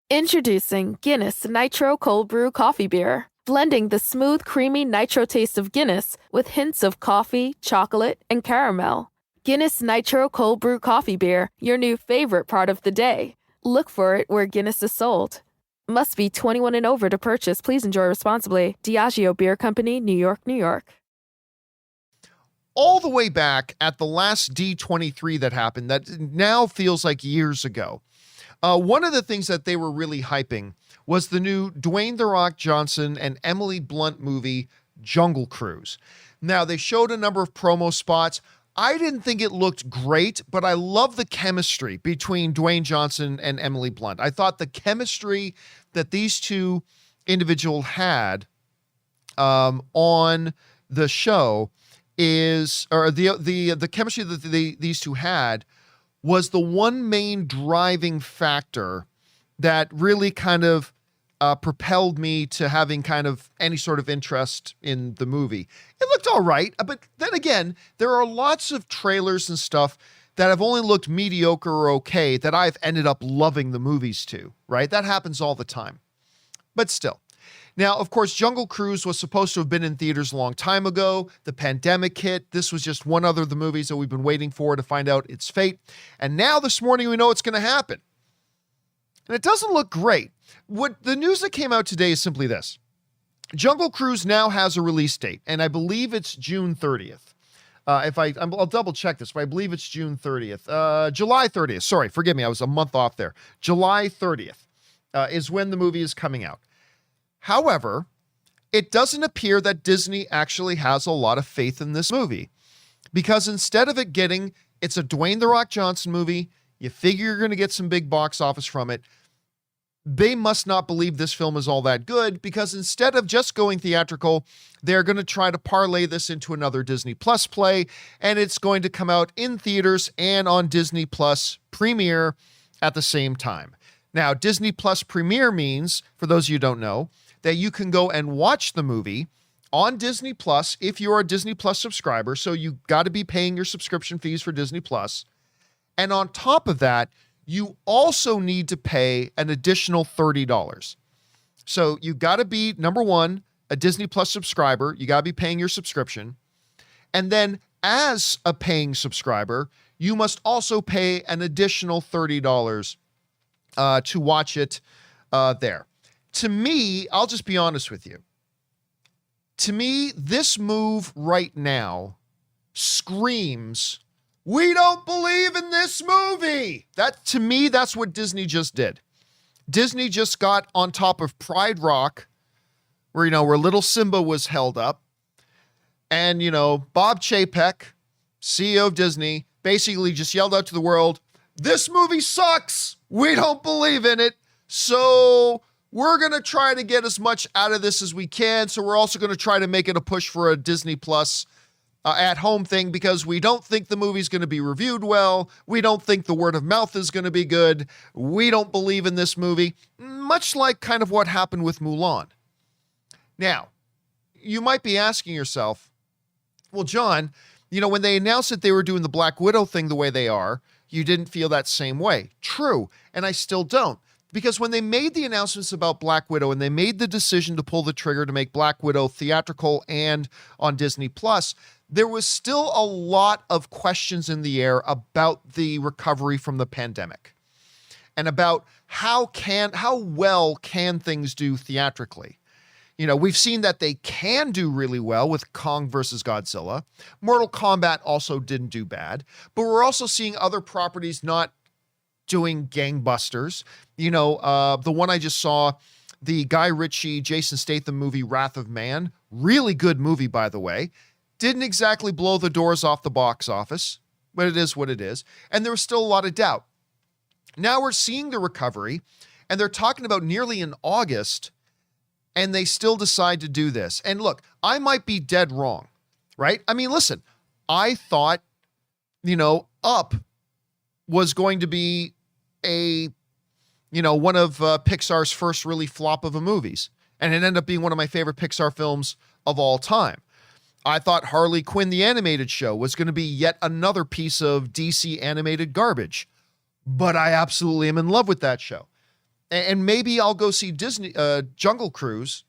Introducing Guinness Nitro Cold Brew Coffee Beer, blending the smooth, creamy nitro taste of Guinness with hints of coffee, chocolate, and caramel. Guinness Nitro Cold Brew Coffee Beer, your new favorite part of the day. Look for it where Guinness is sold. Must be 21 and over to purchase. Please enjoy responsibly. Diageo Beer Company, New York, New York. All the way back at the last D23 that happened, that now feels like years ago, one of the things that they were really hyping was the new Dwayne "The Rock" Johnson and Emily Blunt movie, Jungle Cruise. Now, they showed a number of promo spots. I didn't think it looked great, but I love the chemistry between Dwayne Johnson and Emily Blunt. I thought the chemistry that these two individuals had on the show the chemistry that these two had was the one main driving factor that really kind of propelled me to having kind of any sort of interest in the movie. It looked all right, but then again, there are lots of trailers and stuff that have only looked mediocre or okay that I've ended up loving the movies to, right? That happens all the time. But still. Now, of course, Jungle Cruise was supposed to have been in theaters a long time ago. The pandemic hit. This was just one other of the movies that we've been waiting for to find out its fate. And now this morning, we know it's going to happen. And it doesn't look great. What the news that came out today is simply this. Jungle Cruise now has a release date, and I believe it's June 30th. I'll double check this, but I believe it's June 30th. July 30th. Sorry, forgive me. I was a month off there. July 30th is when the movie is coming out. However, it doesn't appear that Disney actually has a lot of faith in this movie, because instead of it getting, it's a Dwayne "The Rock" Johnson movie, you figure you're going to get some big box office from it. They must not believe this film is all that good, because instead of just going theatrical, they're going to try to parlay this into another Disney Plus play, and it's going to come out in theaters and on Disney Plus Premiere at the same time. Now, Disney Plus Premiere means, for those of you who don't know, that you can go and watch the movie on Disney Plus if you're a Disney Plus subscriber. So you got to be paying your subscription fees for Disney Plus. And on top of that, you also need to pay an additional $30. So you got to be, number one, a Disney Plus subscriber. You got to be paying your subscription. And then as a paying subscriber, you must also pay an additional $30 to watch it there. To me, I'll just be honest with you. To me, this move right now screams, we don't believe in this movie. To me, that's what Disney just did. Disney just got on top of Pride Rock, where little Simba was held up. And, Bob Chapek, CEO of Disney, basically just yelled out to the world, this movie sucks. We don't believe in it. So we're going to try to get as much out of this as we can. So we're also going to try to make it a push for a Disney Plus at-home thing, because we don't think the movie's going to be reviewed well. We don't think the word of mouth is going to be good. We don't believe in this movie. Much like kind of what happened with Mulan. Now, you might be asking yourself, well, John, when they announced that they were doing the Black Widow thing the way they are, you didn't feel that same way. True, and I still don't. Because when they made the announcements about Black Widow and they made the decision to pull the trigger to make Black Widow theatrical and on Disney Plus, there was still a lot of questions in the air about the recovery from the pandemic and about how well can things do theatrically. We've seen that they can do really well with Kong versus Godzilla. Mortal Kombat also didn't do bad, but we're also seeing other properties not doing gangbusters. The one I just saw, the Guy Ritchie, Jason Statham movie, Wrath of Man, really good movie, by the way. Didn't exactly blow the doors off the box office, but it is what it is. And there was still a lot of doubt. Now we're seeing the recovery, and they're talking about nearly in August, and they still decide to do this. And look, I might be dead wrong, right? I mean, listen, I thought, Up was going to be one of Pixar's first really flop of movies. And it ended up being one of my favorite Pixar films of all time. I thought Harley Quinn, the animated show, was going to be yet another piece of DC animated garbage. But I absolutely am in love with that show. And maybe I'll go see Jungle Cruise,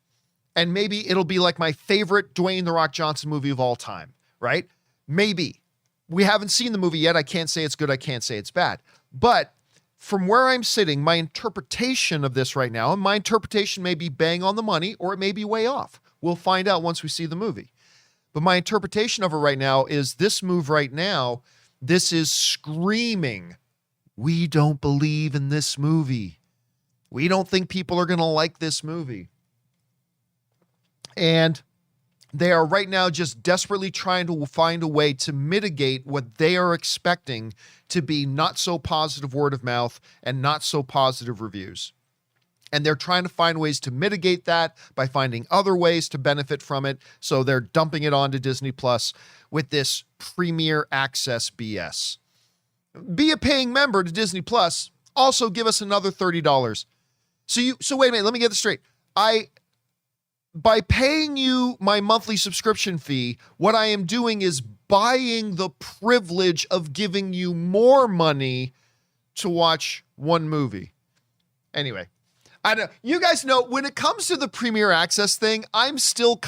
and maybe it'll be like my favorite Dwayne "The Rock" Johnson movie of all time, right? Maybe. We haven't seen the movie yet. I can't say it's good. I can't say it's bad. But from where I'm sitting, my interpretation of this right now, and my interpretation may be bang on the money, or it may be way off. We'll find out once we see the movie. But my interpretation of it right now is this move right now, this is screaming, we don't believe in this movie. We don't think people are going to like this movie. And they are right now just desperately trying to find a way to mitigate what they are expecting to be not so positive word of mouth and not so positive reviews. And they're trying to find ways to mitigate that by finding other ways to benefit from it. So they're dumping it onto Disney Plus with this Premier Access BS. Be a paying member to Disney Plus. Also give us another $30. So wait a minute, let me get this straight. By paying you my monthly subscription fee, what I am doing is buying the privilege of giving you more money to watch one movie. Anyway, I know you guys know when it comes to the Premier Access thing, I still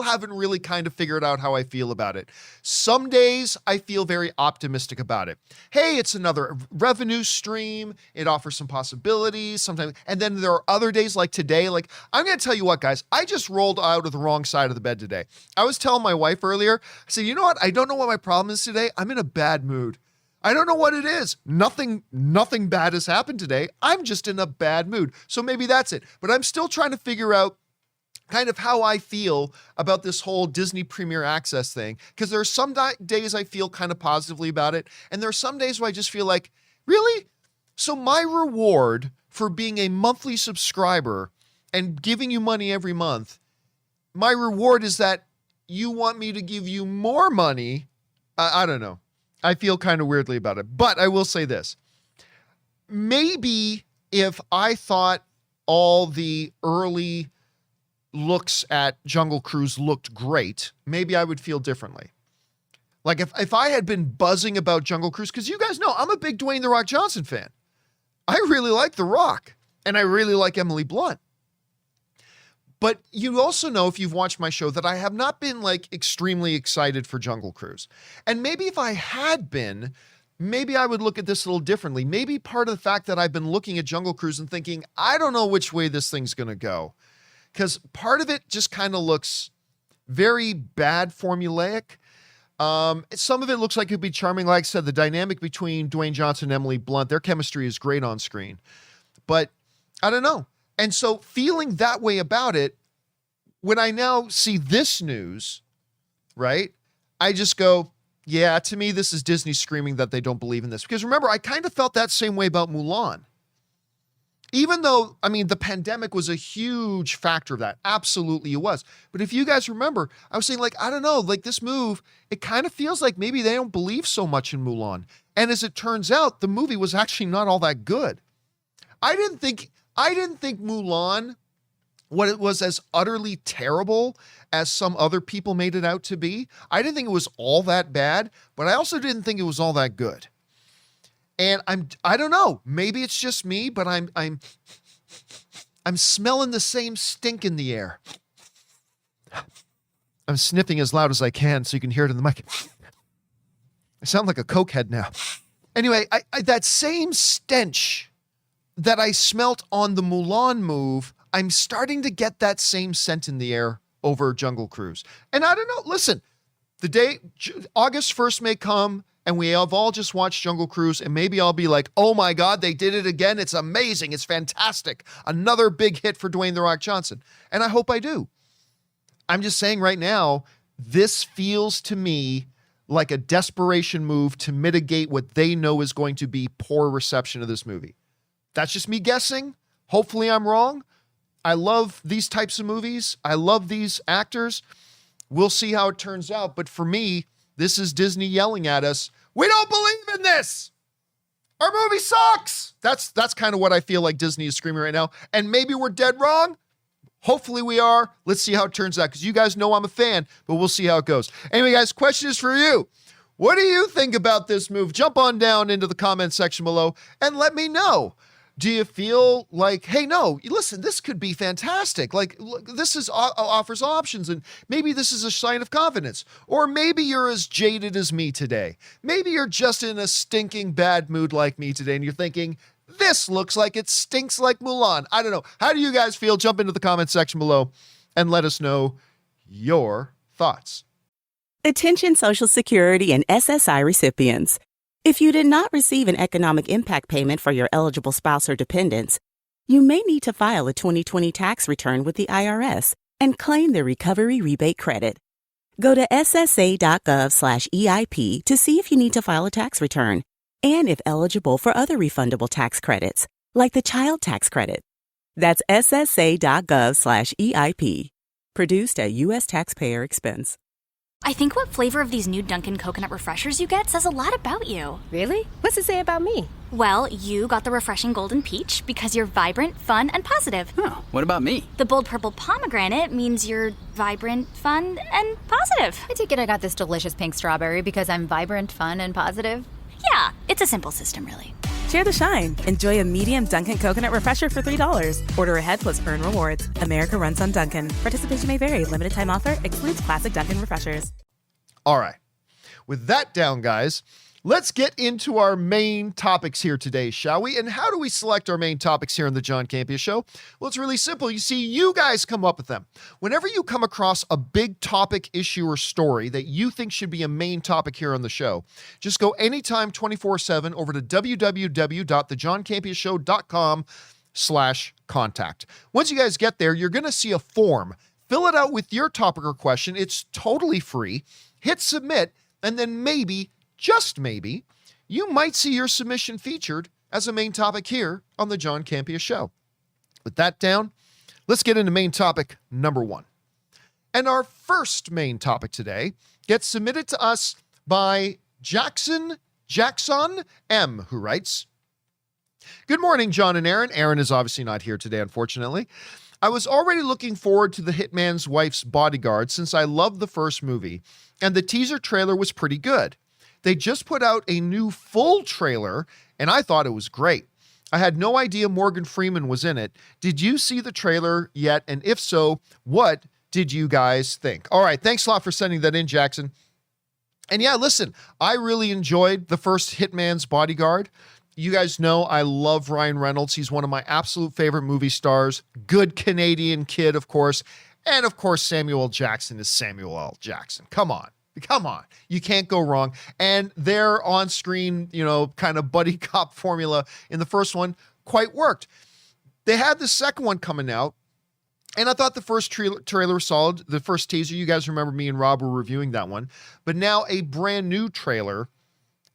haven't really kind of figured out how I feel about it. Some days I feel very optimistic about it. Hey, it's another revenue stream. It offers some possibilities sometimes. And then there are other days like today, like I'm going to tell you what, guys, I just rolled out of the wrong side of the bed today. I was telling my wife earlier, I said, you know what? I don't know what my problem is today. I'm in a bad mood. I don't know what it is. Nothing bad has happened today. I'm just in a bad mood. So maybe that's it. But I'm still trying to figure out kind of how I feel about this whole Disney Premier Access thing. Because there are some days I feel kind of positively about it. And there are some days where I just feel like, really? So my reward for being a monthly subscriber and giving you money every month, my reward is that you want me to give you more money? I don't know. I feel kind of weirdly about it, but I will say this. Maybe if I thought all the early looks at Jungle Cruise looked great, maybe I would feel differently. Like if I had been buzzing about Jungle Cruise, because you guys know I'm a big Dwayne "The Rock" Johnson fan. I really like The Rock, and I really like Emily Blunt. But you also know, if you've watched my show, that I have not been like extremely excited for Jungle Cruise. And maybe if I had been, maybe I would look at this a little differently. Maybe part of the fact that I've been looking at Jungle Cruise and thinking, I don't know which way this thing's going to go. Because part of it just kind of looks very bad formulaic. Some of it looks like it'd be charming. Like I said, the dynamic between Dwayne Johnson and Emily Blunt, their chemistry is great on screen. But I don't know. And so feeling that way about it, when I now see this news, right, I just go, yeah, to me, this is Disney screaming that they don't believe in this. Because remember, I kind of felt that same way about Mulan. Even though, I mean, the pandemic was a huge factor of that. Absolutely it was. But if you guys remember, I was saying, like, I don't know, like this move, it kind of feels like maybe they don't believe so much in Mulan. And as it turns out, the movie was actually not all that good. I didn't think Mulan, what it was as utterly terrible as some other people made it out to be. I didn't think it was all that bad, but I also didn't think it was all that good. And I don't know, maybe it's just me, but I'm smelling the same stink in the air. I'm sniffing as loud as I can so you can hear it in the mic. I sound like a cokehead now. Anyway, I that same stench that I smelt on the Mulan move, I'm starting to get that same scent in the air over Jungle Cruise. And I don't know, listen, the day August 1st may come and we have all just watched Jungle Cruise and maybe I'll be like, oh my God, they did it again. It's amazing. It's fantastic. Another big hit for Dwayne "The Rock" Johnson. And I hope I do. I'm just saying right now, this feels to me like a desperation move to mitigate what they know is going to be poor reception of this movie. That's just me guessing. Hopefully I'm wrong. I love these types of movies. I love these actors. We'll see how it turns out. But for me, this is Disney yelling at us, we don't believe in this. Our movie sucks. That's kind of what I feel like Disney is screaming right now. And maybe we're dead wrong. Hopefully we are. Let's see how it turns out, because you guys know I'm a fan, but we'll see how it goes. Anyway, guys, question is for you. What do you think about this move? Jump on down into the comment section below and let me know. Do you feel like, hey, no, listen, this could be fantastic. Like, look, this is offers options, and maybe this is a sign of confidence. Or maybe you're as jaded as me today. Maybe you're just in a stinking bad mood like me today, and you're thinking, this looks like it stinks like Mulan. I don't know. How do you guys feel? Jump into the comment section below and let us know your thoughts. Attention Social Security and SSI recipients. If you did not receive an economic impact payment for your eligible spouse or dependents, you may need to file a 2020 tax return with the IRS and claim the recovery rebate credit. Go to ssa.gov/EIP to see if you need to file a tax return and if eligible for other refundable tax credits, like the child tax credit. That's ssa.gov/EIP. Produced at U.S. taxpayer expense. I think what flavor of these new Dunkin' Coconut Refreshers you get says a lot about you. Really? What's it say about me? Well, you got the refreshing golden peach because you're vibrant, fun, and positive. Oh, what about me? The bold purple pomegranate means you're vibrant, fun, and positive. I take it I got this delicious pink strawberry because I'm vibrant, fun, and positive. Yeah, it's a simple system, really. Share the shine. Enjoy a medium Dunkin' Coconut Refresher for $3. Order ahead plus earn rewards. America runs on Dunkin'. Participation may vary. Limited time offer. Excludes classic Dunkin' Refreshers. All right. With that down, guys, let's get into our main topics here today, shall we? And how do we select our main topics here on the John Campea Show? Well, it's really simple. You see, you guys come up with them. Whenever you come across a big topic, issue, or story that you think should be a main topic here on the show, just go anytime 24/7 over to www.thejohncampeashow.com/contact. Once you guys get there, you're going to see a form. Fill it out with your topic or question. It's totally free. Hit submit, and then maybe, just maybe, you might see your submission featured as a main topic here on the John Campea Show. With that down, let's get into main topic number 1. And our first main topic today gets submitted to us by Jackson M, who writes, "Good morning, John and Aaron." Aaron is obviously not here today, unfortunately. "I was already looking forward to The Hitman's Wife's Bodyguard since I loved the first movie, and the teaser trailer was pretty good. They just put out a new full trailer, and I thought it was great. I had no idea Morgan Freeman was in it. Did you see the trailer yet? And if so, what did you guys think?" All right, thanks a lot for sending that in, Jackson. And yeah, listen, I really enjoyed the first Hitman's Bodyguard. You guys know I love Ryan Reynolds. He's one of my absolute favorite movie stars. Good Canadian kid, of course. And of course, Samuel L. Jackson is Samuel L. Jackson. Come on. You can't go wrong. And their on-screen, kind of buddy cop formula in the first one quite worked. They had the second one coming out, and I thought the first trailer was solid. The first teaser, you guys remember me and Rob were reviewing that one. But now a brand new trailer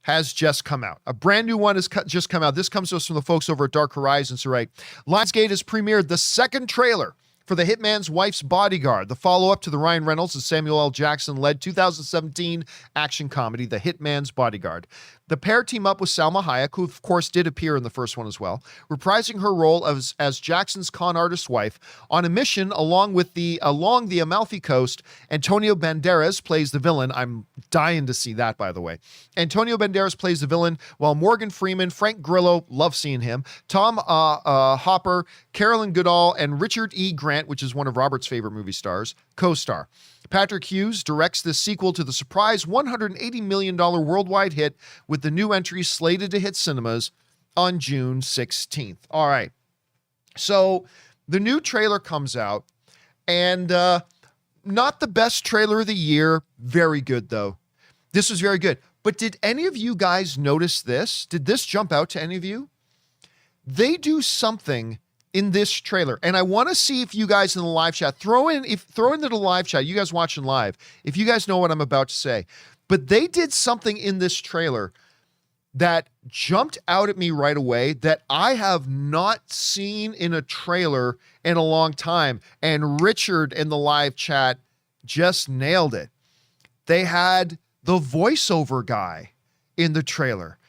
has just come out. A brand new one has just come out. This comes to us from the folks over at Dark Horizons, who write, "Lionsgate has premiered the second trailer for The Hitman's Wife's Bodyguard, the follow-up to the Ryan Reynolds and Samuel L. Jackson-led 2017 action comedy, The Hitman's Bodyguard. The pair team up with Salma Hayek, who of course did appear in the first one as well, reprising her role as Jackson's con artist wife on a mission along the Amalfi Coast. Antonio Banderas plays the villain. I'm dying to see that, by the way. Antonio Banderas plays the villain, while Morgan Freeman, Frank Grillo, love seeing him, Tom Hopper, Carolyn Goodall, and Richard E. Grant, which is one of Robert's favorite movie stars, co-star. Patrick Hughes directs the sequel to the surprise $180 million worldwide hit, with the new entry slated to hit cinemas on June 16th. All right. So the new trailer comes out, and not the best trailer of the year. Very good, though. This was very good. But did any of you guys notice this? Did this jump out to any of you? They do something in this trailer, and I want to see if you guys in the live chat throw into the live chat, you guys watching live, if you guys know what I'm about to say. But they did something in this trailer that jumped out at me right away that I have not seen in a trailer in a long time. And Richard in the live chat just nailed it. They had the voiceover guy in the trailer.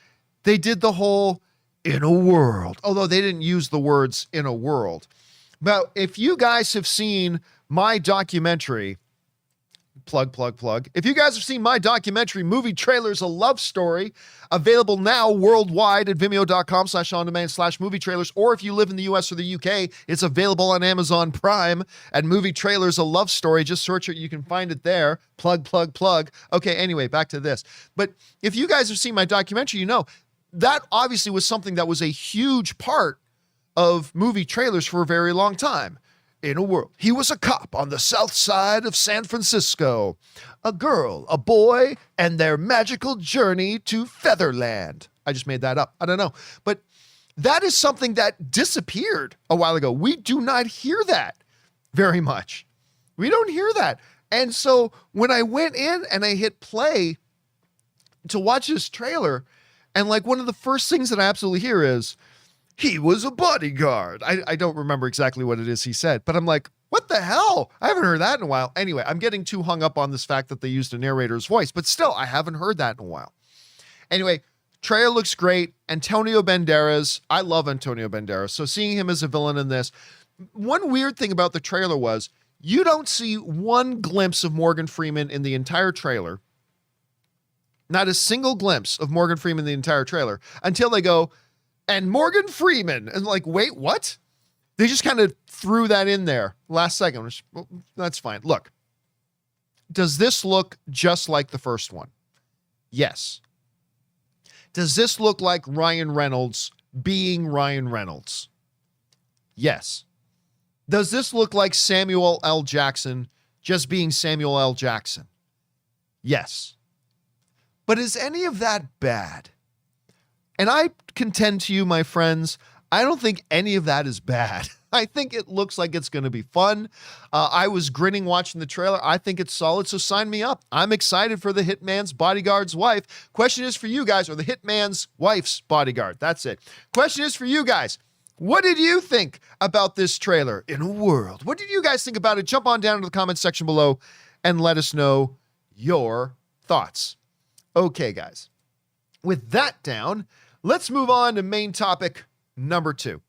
They did the whole "in a world," although they didn't use the words "in a world." But if you guys have seen my documentary, plug. If you guys have seen my documentary, Movie Trailers, A Love Story, available now worldwide at vimeo.com/on-demand/movie trailers, or if you live in the US or the UK, it's available on Amazon Prime at Movie Trailers, A Love Story. Just search it. You can find it there. Plug. Okay, anyway, back to this. But if you guys have seen my documentary, you know that obviously was something that was a huge part of Movie Trailers for a very long time. In a world, he was a cop on the south side of San Francisco. A girl, a boy, and their magical journey to Featherland. I just made that up. I don't know. But that is something that disappeared a while ago. We do not hear that very much. We don't hear that. And so when I went in and I hit play to watch this trailer, and like one of the first things that I absolutely hear is, he was a bodyguard. I don't remember exactly what it is he said, but I'm like, what the hell? I haven't heard that in a while. Anyway, I'm getting too hung up on this fact that they used a narrator's voice, but still, I haven't heard that in a while. Anyway, trailer looks great. Antonio Banderas. I love Antonio Banderas. So seeing him as a villain in this. One weird thing about the trailer was you don't see one glimpse of Morgan Freeman in the entire trailer. Not a single glimpse of Morgan Freeman in the entire trailer until they go, and Morgan Freeman. And like, wait, what? They just kind of threw that in there last second. Which, well, that's fine. Look, does this look just like the first one? Yes. Does this look like Ryan Reynolds being Ryan Reynolds? Yes. Does this look like Samuel L. Jackson just being Samuel L. Jackson? Yes. But is any of that bad? And I contend to you, my friends, I don't think any of that is bad. I think it looks like it's going to be fun. I was grinning watching the trailer. I think it's solid, so sign me up. I'm excited for the hitman's bodyguard's wife. Question is for you guys, or the hitman's wife's bodyguard. That's it. Question is for you guys. What did you think about this trailer in a world? What did you guys think about it? Jump on down to the comments section below and let us know your thoughts. Okay, guys. With that down, let's move on to main topic number 2.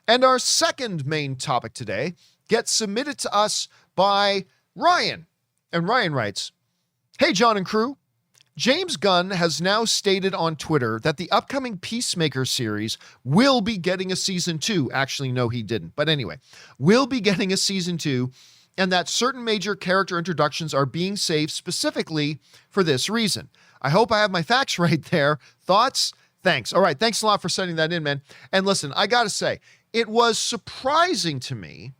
And our second main topic today gets submitted to us by Ryan. And Ryan writes, "Hey, John and crew. James Gunn has now stated on Twitter that the upcoming Peacemaker series will be getting a season 2. Actually, no, he didn't. But anyway, will be getting a season 2, and that certain major character introductions are being saved specifically for this reason. I hope I have my facts right there. Thoughts? Thanks. All right. Thanks a lot for sending that in, man. And listen, I got to say, it was surprising to me.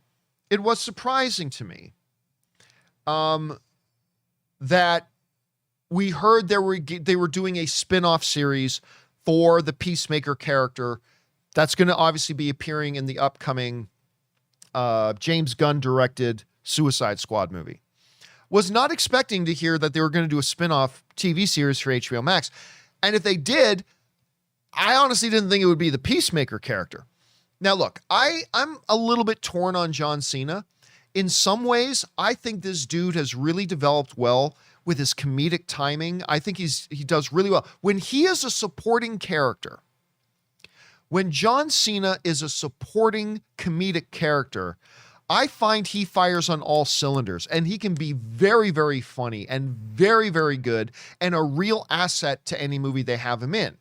That we heard they were doing a spin-off series for the Peacemaker character that's going to obviously be appearing in the upcoming James Gunn directed Suicide Squad movie. Was not expecting to hear that they were going to do a spin-off TV series for HBO Max. And if they did, I honestly didn't think it would be the Peacemaker character. Now, look, I'm a little bit torn on John Cena. In some ways, I think this dude has really developed well with his comedic timing. I think he does really well. When he is a supporting character, when John Cena is a supporting comedic character, I find he fires on all cylinders, and he can be very, very funny and very, very good and a real asset to any movie they have him in.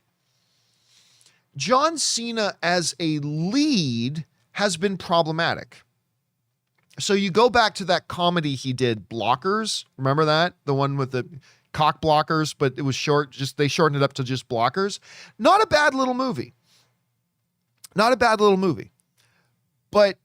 John Cena as a lead has been problematic. So you go back to that comedy he did, Blockers. Remember that? The one with the cock blockers, but it was short. They shortened it up to just Blockers. Not a bad little movie. But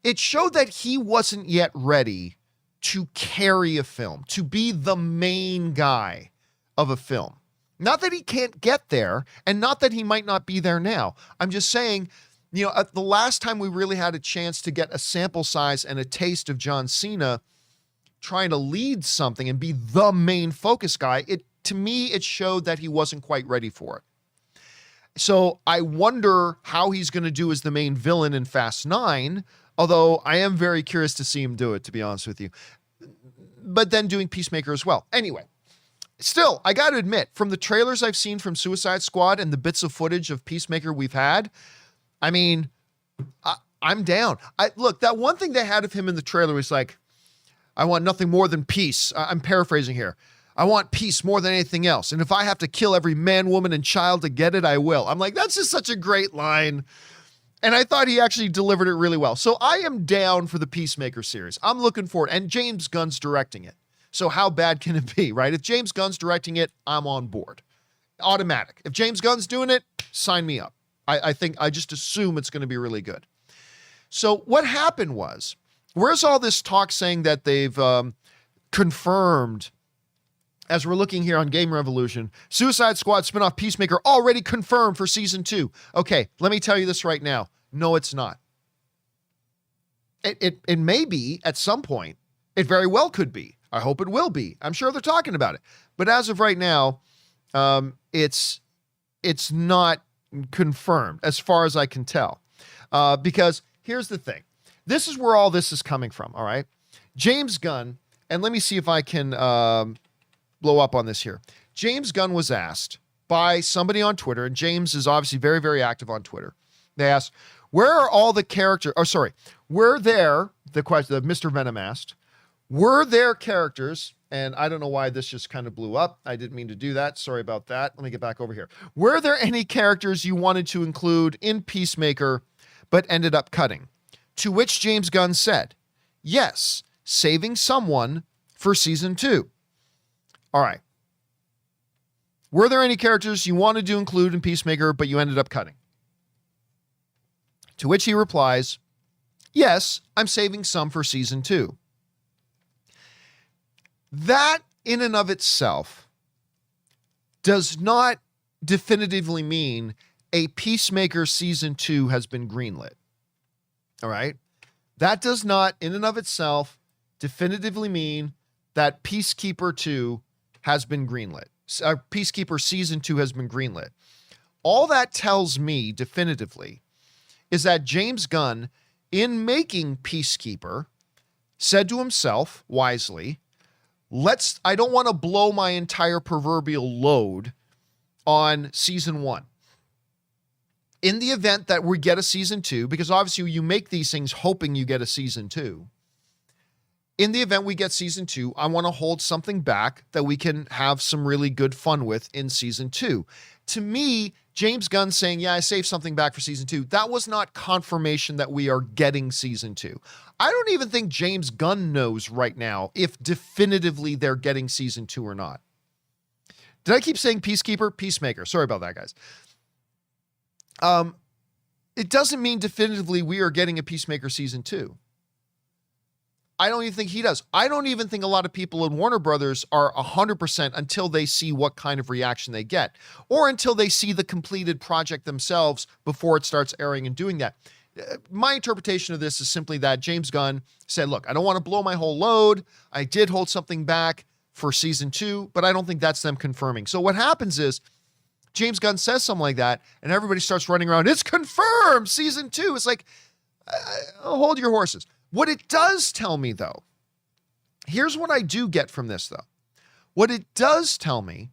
it showed that he wasn't yet ready to carry a film, to be the main guy of a film. Not that he can't get there, and not that he might not be there now. I'm just saying, at the last time we really had a chance to get a sample size and a taste of John Cena trying to lead something and be the main focus guy, to me, it showed that he wasn't quite ready for it. So I wonder how he's going to do as the main villain in Fast 9, although I am very curious to see him do it, to be honest with you. But then doing Peacemaker as well. Anyway, still, I got to admit, from the trailers I've seen from Suicide Squad and the bits of footage of Peacemaker we've had, I'm down. Look, that one thing they had of him in the trailer was like, I want nothing more than peace. I'm paraphrasing here. I want peace more than anything else. And if I have to kill every man, woman, and child to get it, I will. I'm like, that's just such a great line. And I thought he actually delivered it really well. So I am down for the Peacemaker series. I'm looking forward. And James Gunn's directing it. So how bad can it be, right? If James Gunn's directing it, I'm on board. Automatic. If James Gunn's doing it, sign me up. I think I just assume it's going to be really good. So what happened was, where's all this talk saying that they've confirmed, as we're looking here on Game Revolution, Suicide Squad spinoff Peacemaker already confirmed for season 2. Okay, let me tell you this right now. No, it's not. It may be at some point. It very well could be. I hope it will be. I'm sure they're talking about it. But as of right now, it's not confirmed as far as I can tell. Because here's the thing. This is where all this is coming from, all right? James Gunn, and let me see if I can blow up on this here. James Gunn was asked by somebody on Twitter, and James is obviously very, very active on Twitter. They asked, where are all the characters, were there, the question that Mr. Venom asked, were there characters, and I don't know why this just kind of blew up. I didn't mean to do that. Sorry about that. Let me get back over here. Were there any characters you wanted to include in Peacemaker but ended up cutting? To which James Gunn said, yes, saving someone for season 2. All right. Were there any characters you wanted to include in Peacemaker but you ended up cutting? To which he replies, yes, I'm saving some for season 2. That in and of itself does not definitively mean a Peacemaker season 2 has been greenlit. All right. That does not in and of itself definitively mean that Peacekeeper 2 has been greenlit. Peacekeeper season 2 has been greenlit. All that tells me definitively is that James Gunn, in making Peacekeeper, said to himself wisely, I don't want to blow my entire proverbial load on season 1. In the event that we get a season 2, because obviously you make these things hoping you get a season 2. In the event we get season 2, I want to hold something back that we can have some really good fun with in season 2. To me, James Gunn saying, yeah, I saved something back for season 2, that was not confirmation that we are getting season 2. I don't even think James Gunn knows right now if definitively they're getting season 2 or not. Did I keep saying Peacekeeper? Peacemaker. Sorry about that, guys. It doesn't mean definitively we are getting a Peacemaker season 2. I don't even think he does. I don't even think a lot of people in Warner Brothers are 100% until they see what kind of reaction they get, or until they see the completed project themselves before it starts airing and doing that. My interpretation of this is simply that James Gunn said, look, I don't want to blow my whole load. I did hold something back for season 2, but I don't think that's them confirming. So what happens is James Gunn says something like that and everybody starts running around. It's confirmed season 2. It's like, hold your horses. What it does tell me, though, here's what I do get from this, though. What it does tell me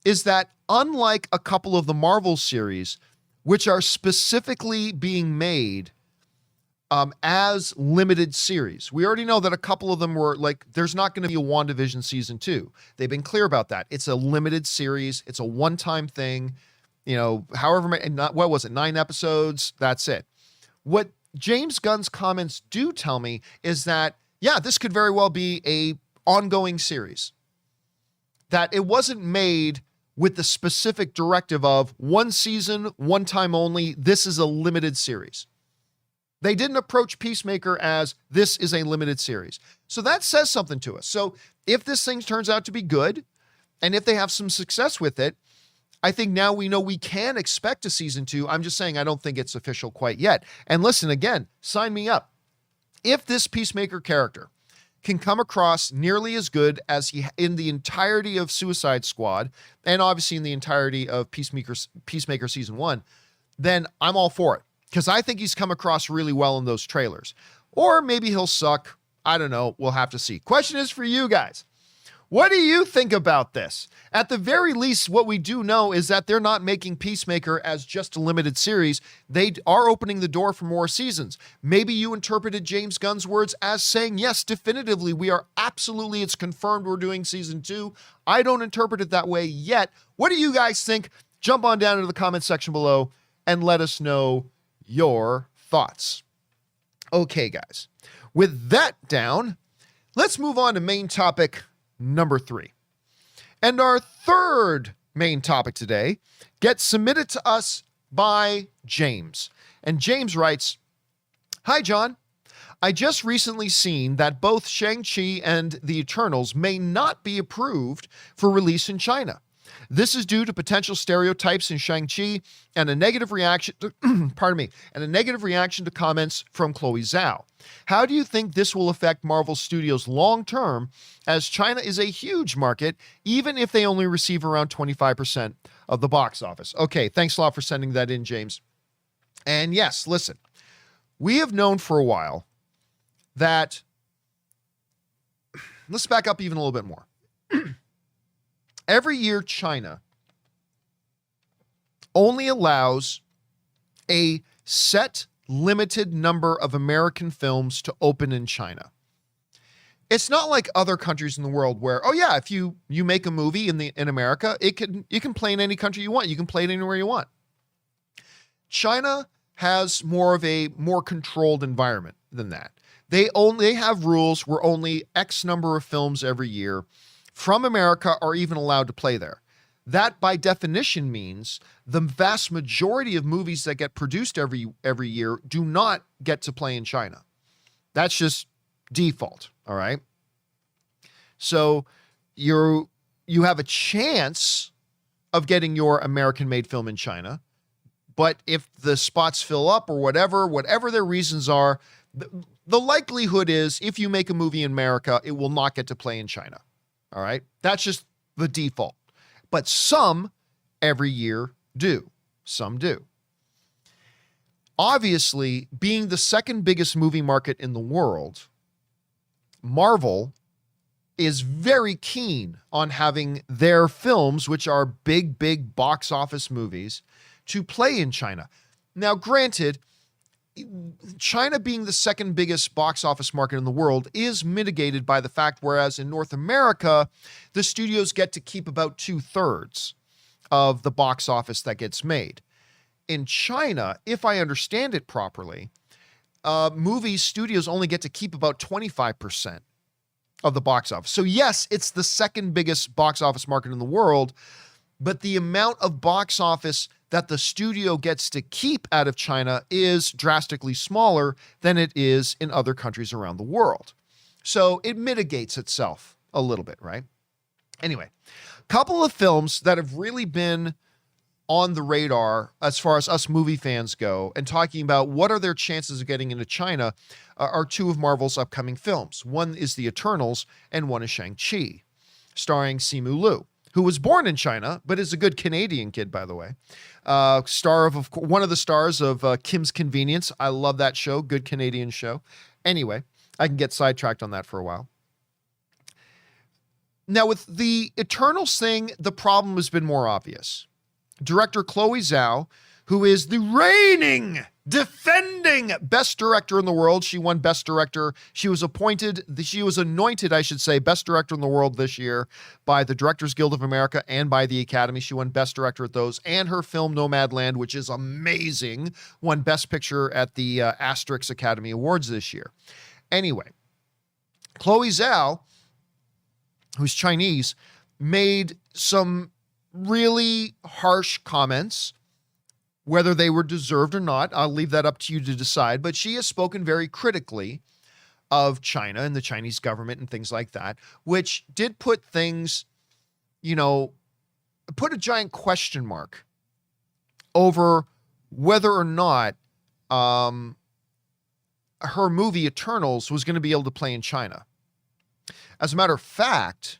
is that unlike a couple of the Marvel series, which are specifically being made as limited series, we already know that a couple of them were like, there's not going to be a WandaVision season 2. They've been clear about that. It's a limited series. It's a one-time thing. You know, however many, what was it, 9 episodes? That's it. What James Gunn's comments do tell me is that, yeah, this could very well be a ongoing series. That it wasn't made with the specific directive of one season, one time only. This is a limited series. They didn't approach Peacemaker as this is a limited series. So that says something to us. So if this thing turns out to be good, and if they have some success with it, I think now we know we can expect a season 2. I'm just saying I don't think it's official quite yet. And listen, again, sign me up. If this Peacemaker character can come across nearly as good as he in the entirety of Suicide Squad, and obviously in the entirety of Peacemaker season 1, then I'm all for it. Because I think he's come across really well in those trailers. Or maybe he'll suck. I don't know. We'll have to see. Question is for you guys. What do you think about this? At the very least, what we do know is that they're not making Peacemaker as just a limited series. They are opening the door for more seasons. Maybe you interpreted James Gunn's words as saying, yes, definitively, it's confirmed we're doing season 2. I don't interpret it that way yet. What do you guys think? Jump on down into the comment section below and let us know your thoughts. Okay, guys. With that down, let's move on to main topic number 3. And our third main topic today gets submitted to us by James. And James writes, "Hi, John. I just recently seen that both Shang-Chi and The Eternals may not be approved for release in China. This is due to potential stereotypes in Shang-Chi and a negative reaction to, comments from Chloe Zhao. How do you think this will affect Marvel Studios long term, as China is a huge market, even if they only receive around 25% of the box office?" Okay, thanks a lot for sending that in, James. And yes, listen, we have known for a while that, let's back up even a little bit more. Every year, China only allows a set limited number of American films to open in China. It's not like other countries in the world where, oh yeah, if you make a movie in America, you can play in any country you want. You can play it anywhere you want. China has more of a more controlled environment than that. They have rules where only X number of films every year from America are even allowed to play there. That, by definition, means the vast majority of movies that get produced every year do not get to play in China. That's just default, all right? So you have a chance of getting your American-made film in China, but if the spots fill up or whatever their reasons are, the likelihood is if you make a movie in America, it will not get to play in China. All right. That's just the default. But some every year do. Some do. Obviously, being the second biggest movie market in the world, Marvel is very keen on having their films, which are big box office movies, to play in China. Now, granted, China being the second biggest box office market in the world is mitigated by the fact, whereas in North America, the studios get to keep about 2/3 of the box office that gets made. In China, if I understand it properly, studios only get to keep about 25% of the box office. So yes, it's the second biggest box office market in the world, but the amount of box office that the studio gets to keep out of China is drastically smaller than it is in other countries around the world. So it mitigates itself a little bit, right? Anyway, a couple of films that have really been on the radar as far as us movie fans go and talking about what are their chances of getting into China are two of Marvel's upcoming films. One is The Eternals and one is Shang-Chi, starring Simu Liu, who was born in China, but is a good Canadian kid, by the way. One of the stars of Kim's Convenience. I love that show. Good Canadian show. Anyway, I can get sidetracked on that for a while. Now, with the Eternals thing, the problem has been more obvious. Director Chloe Zhao, who is the reigning, defending best director in the world. She won best director. She was anointed, I should say, best director in the world this year by the Directors Guild of America and by the Academy. She won best director at those, and her film Nomadland, which is amazing, won best picture at the Asterix Academy Awards this year. Anyway, Chloe Zhao, who's Chinese, made some really harsh comments. Whether they were deserved or not, I'll leave that up to you to decide. But she has spoken very critically of China and the Chinese government and things like that, which did put things, put a giant question mark over whether or not her movie Eternals was going to be able to play in China. As a matter of fact,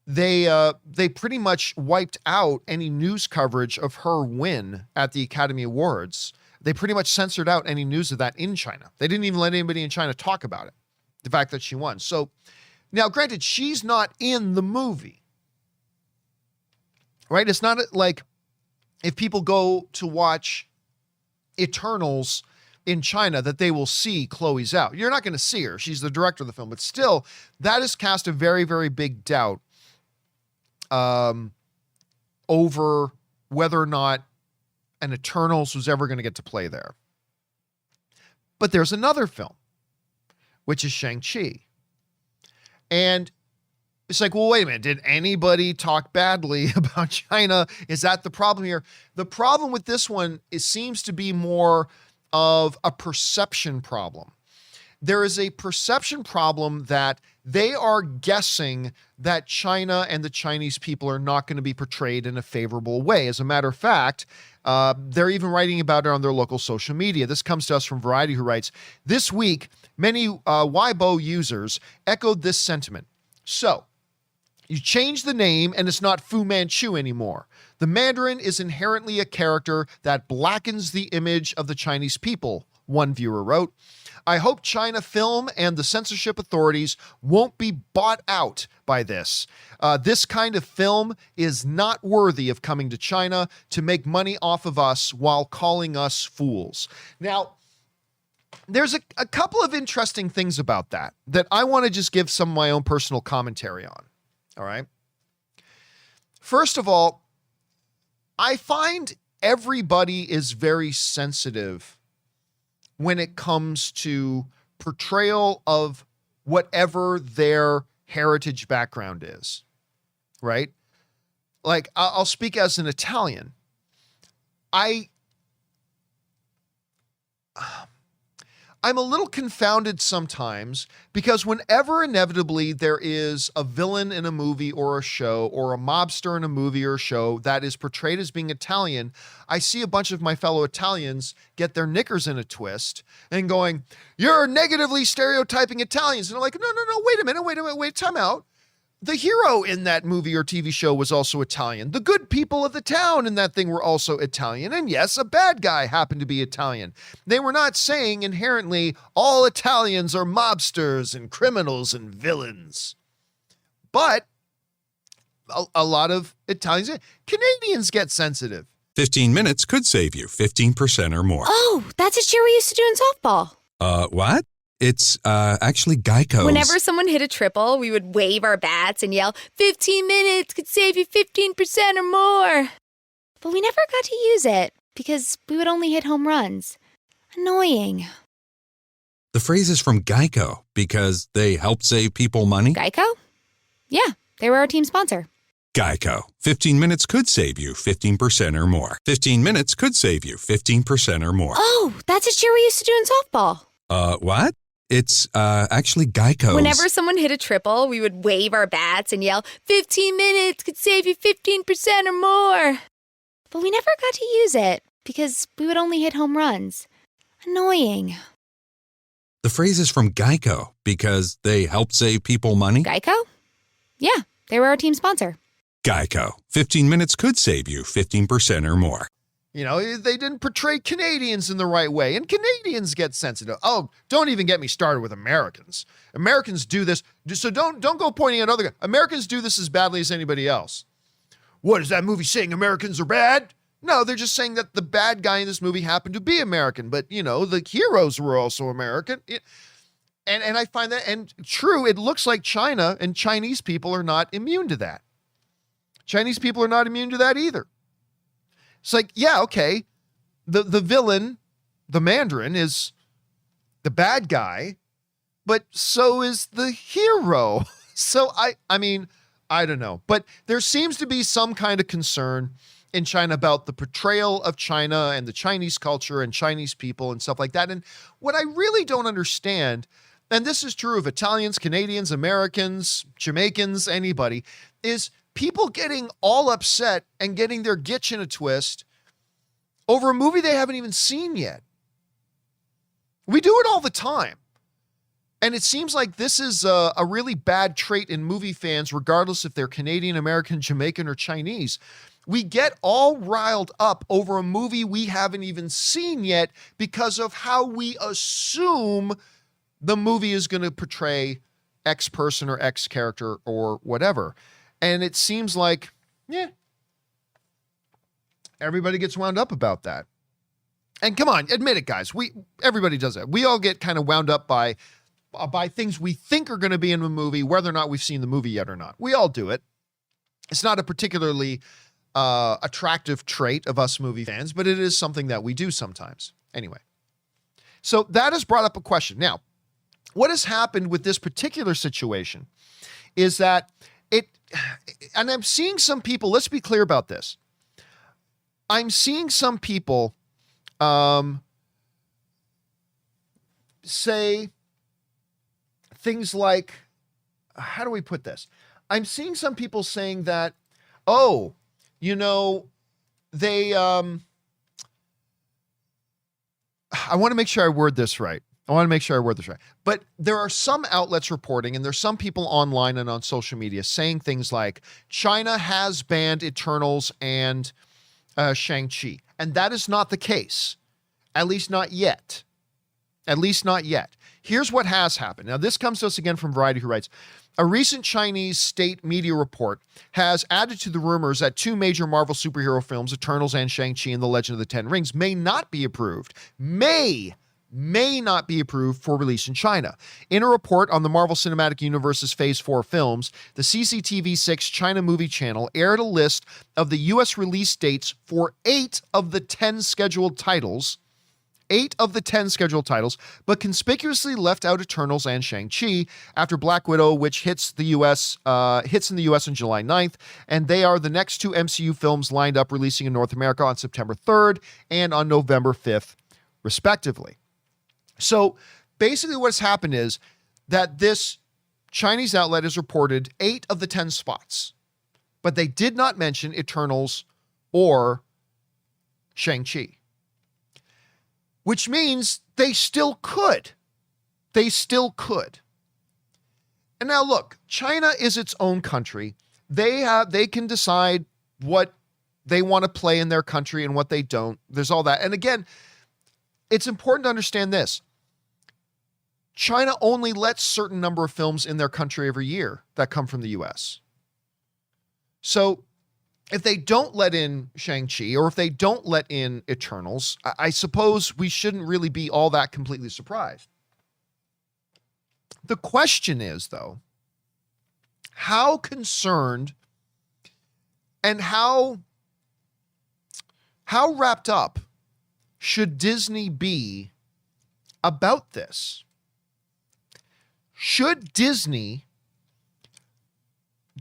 they pretty much wiped out any news coverage of her win at the Academy Awards. They pretty much censored out any news of that in China. They didn't even let anybody in China talk about it, the fact that she won. So Now, granted, she's not in the movie, right? It's not like if people go to watch Eternals in China that they will see Chloe Zhao. You're not going to see her. She's the director of the film, but still, that has cast a very, very big doubt over whether or not an Eternals was ever going to get to play there. But there's another film, which is Shang-Chi. And it's like, well, wait a minute. Did anybody talk badly about China? Is that the problem here? The problem with this one, it seems to be more of a perception problem. There is a perception problem that they are guessing that China and the Chinese people are not going to be portrayed in a favorable way. As a matter of fact, they're even writing about it on their local social media. This comes to us from Variety, who writes, this week, many Weibo users echoed this sentiment. So, you change the name and it's not Fu Manchu anymore. The Mandarin is inherently a character that blackens the image of the Chinese people, one viewer wrote. I hope China Film and the censorship authorities won't be bought out by this. This kind of film is not worthy of coming to China to make money off of us while calling us fools. Now, there's a couple of interesting things about that I want to just give some of my own personal commentary on. All right. First of all, I find everybody is very sensitive when it comes to portrayal of whatever their heritage background is, right? Like, I'll speak as an Italian. I'm a little confounded sometimes because whenever inevitably there is a villain in a movie or a show or a mobster in a movie or a show that is portrayed as being Italian, I see a bunch of my fellow Italians get their knickers in a twist and going, you're negatively stereotyping Italians. And I'm like, no, wait a minute, time out. The hero in that movie or TV show was also Italian. The good people of the town in that thing were also Italian. And yes, a bad guy happened to be Italian. They were not saying inherently all Italians are mobsters and criminals and villains. But a lot of Canadians get sensitive. 15 minutes could save you 15% or more. Oh, that's a cheer we used to do in softball. What? It's actually Geico's. Whenever someone hit a triple, we would wave our bats and yell, 15 minutes could save you 15% or more. But we never got to use it because we would only hit home runs. Annoying. The phrase is from Geico because they help save people money. Geico? Yeah, they were our team sponsor. Geico. 15 minutes could save you 15% or more. 15 minutes could save you 15% or more. Oh, that's a cheer we used to do in softball. What? It's actually Geico's. Whenever someone hit a triple, we would wave our bats and yell, 15 minutes could save you 15% or more. But we never got to use it because we would only hit home runs. Annoying. The phrase is from Geico because they help save people money. Geico? Yeah, they were our team sponsor. Geico. 15 minutes could save you 15% or more. You know, they didn't portray Canadians in the right way, and Canadians get sensitive. Oh, don't even get me started with Americans. Americans do this, so don't go pointing at other guys. Americans do this as badly as anybody else. What is that movie saying? Americans are bad? No, they're just saying that the bad guy in this movie happened to be American, but you know, the heroes were also American. And I find that, and true, it looks like China and Chinese people are not immune to that. Chinese people are not immune to that either. It's like, yeah, okay, the villain, the Mandarin, is the bad guy, but so is the hero. So, I mean, I don't know. But there seems to be some kind of concern in China about the portrayal of China and the Chinese culture and Chinese people and stuff like that. And what I really don't understand, and this is true of Italians, Canadians, Americans, Jamaicans, anybody, is people getting all upset and getting their gitch in a twist over a movie they haven't even seen yet. We do it all the time. And it seems like this is a really bad trait in movie fans, regardless if they're Canadian, American, Jamaican, or Chinese. We get all riled up over a movie we haven't even seen yet because of how we assume the movie is going to portray X person or X character or whatever. And it seems like, everybody gets wound up about that. And come on, admit it, guys. Everybody does that. We all get kind of wound up by things we think are going to be in a movie, whether or not we've seen the movie yet or not. We all do it. It's not a particularly attractive trait of us movie fans, but it is something that we do sometimes. Anyway, so that has brought up a question. Now, what has happened with this particular situation is that and I'm seeing some people, let's be clear about this. I'm seeing some people say things like, how do we put this? I'm seeing some people saying that, they, I want to make sure I word this right. But there are some outlets reporting, and there's some people online and on social media saying things like, China has banned Eternals and Shang-Chi. And that is not the case. At least not yet. Here's what has happened. Now, this comes to us again from Variety, who writes, a recent Chinese state media report has added to the rumors that two major Marvel superhero films, Eternals and Shang-Chi and the Legend of the Ten Rings, may not be approved. May not be approved for release in China. In a report on the Marvel Cinematic Universe's Phase 4 films, the CCTV6 China Movie Channel aired a list of the U.S. release dates for 8 of the 10 scheduled titles, but conspicuously left out Eternals and Shang-Chi after Black Widow, which hits in the U.S. on July 9th, and they are the next two MCU films lined up releasing in North America on September 3rd and on November 5th, respectively. So basically what's happened is that this Chinese outlet has reported 8 of the 10 spots, but they did not mention Eternals or Shang-Chi, which means they still could. And now look, China is its own country. They can decide what they want to play in their country and what they don't. There's all that. And again, it's important to understand this. China only lets certain number of films in their country every year that come from the US. So if they don't let in Shang-Chi or if they don't let in Eternals, I suppose we shouldn't really be all that completely surprised. The question is, though, how concerned and how wrapped up should Disney be about this? Should Disney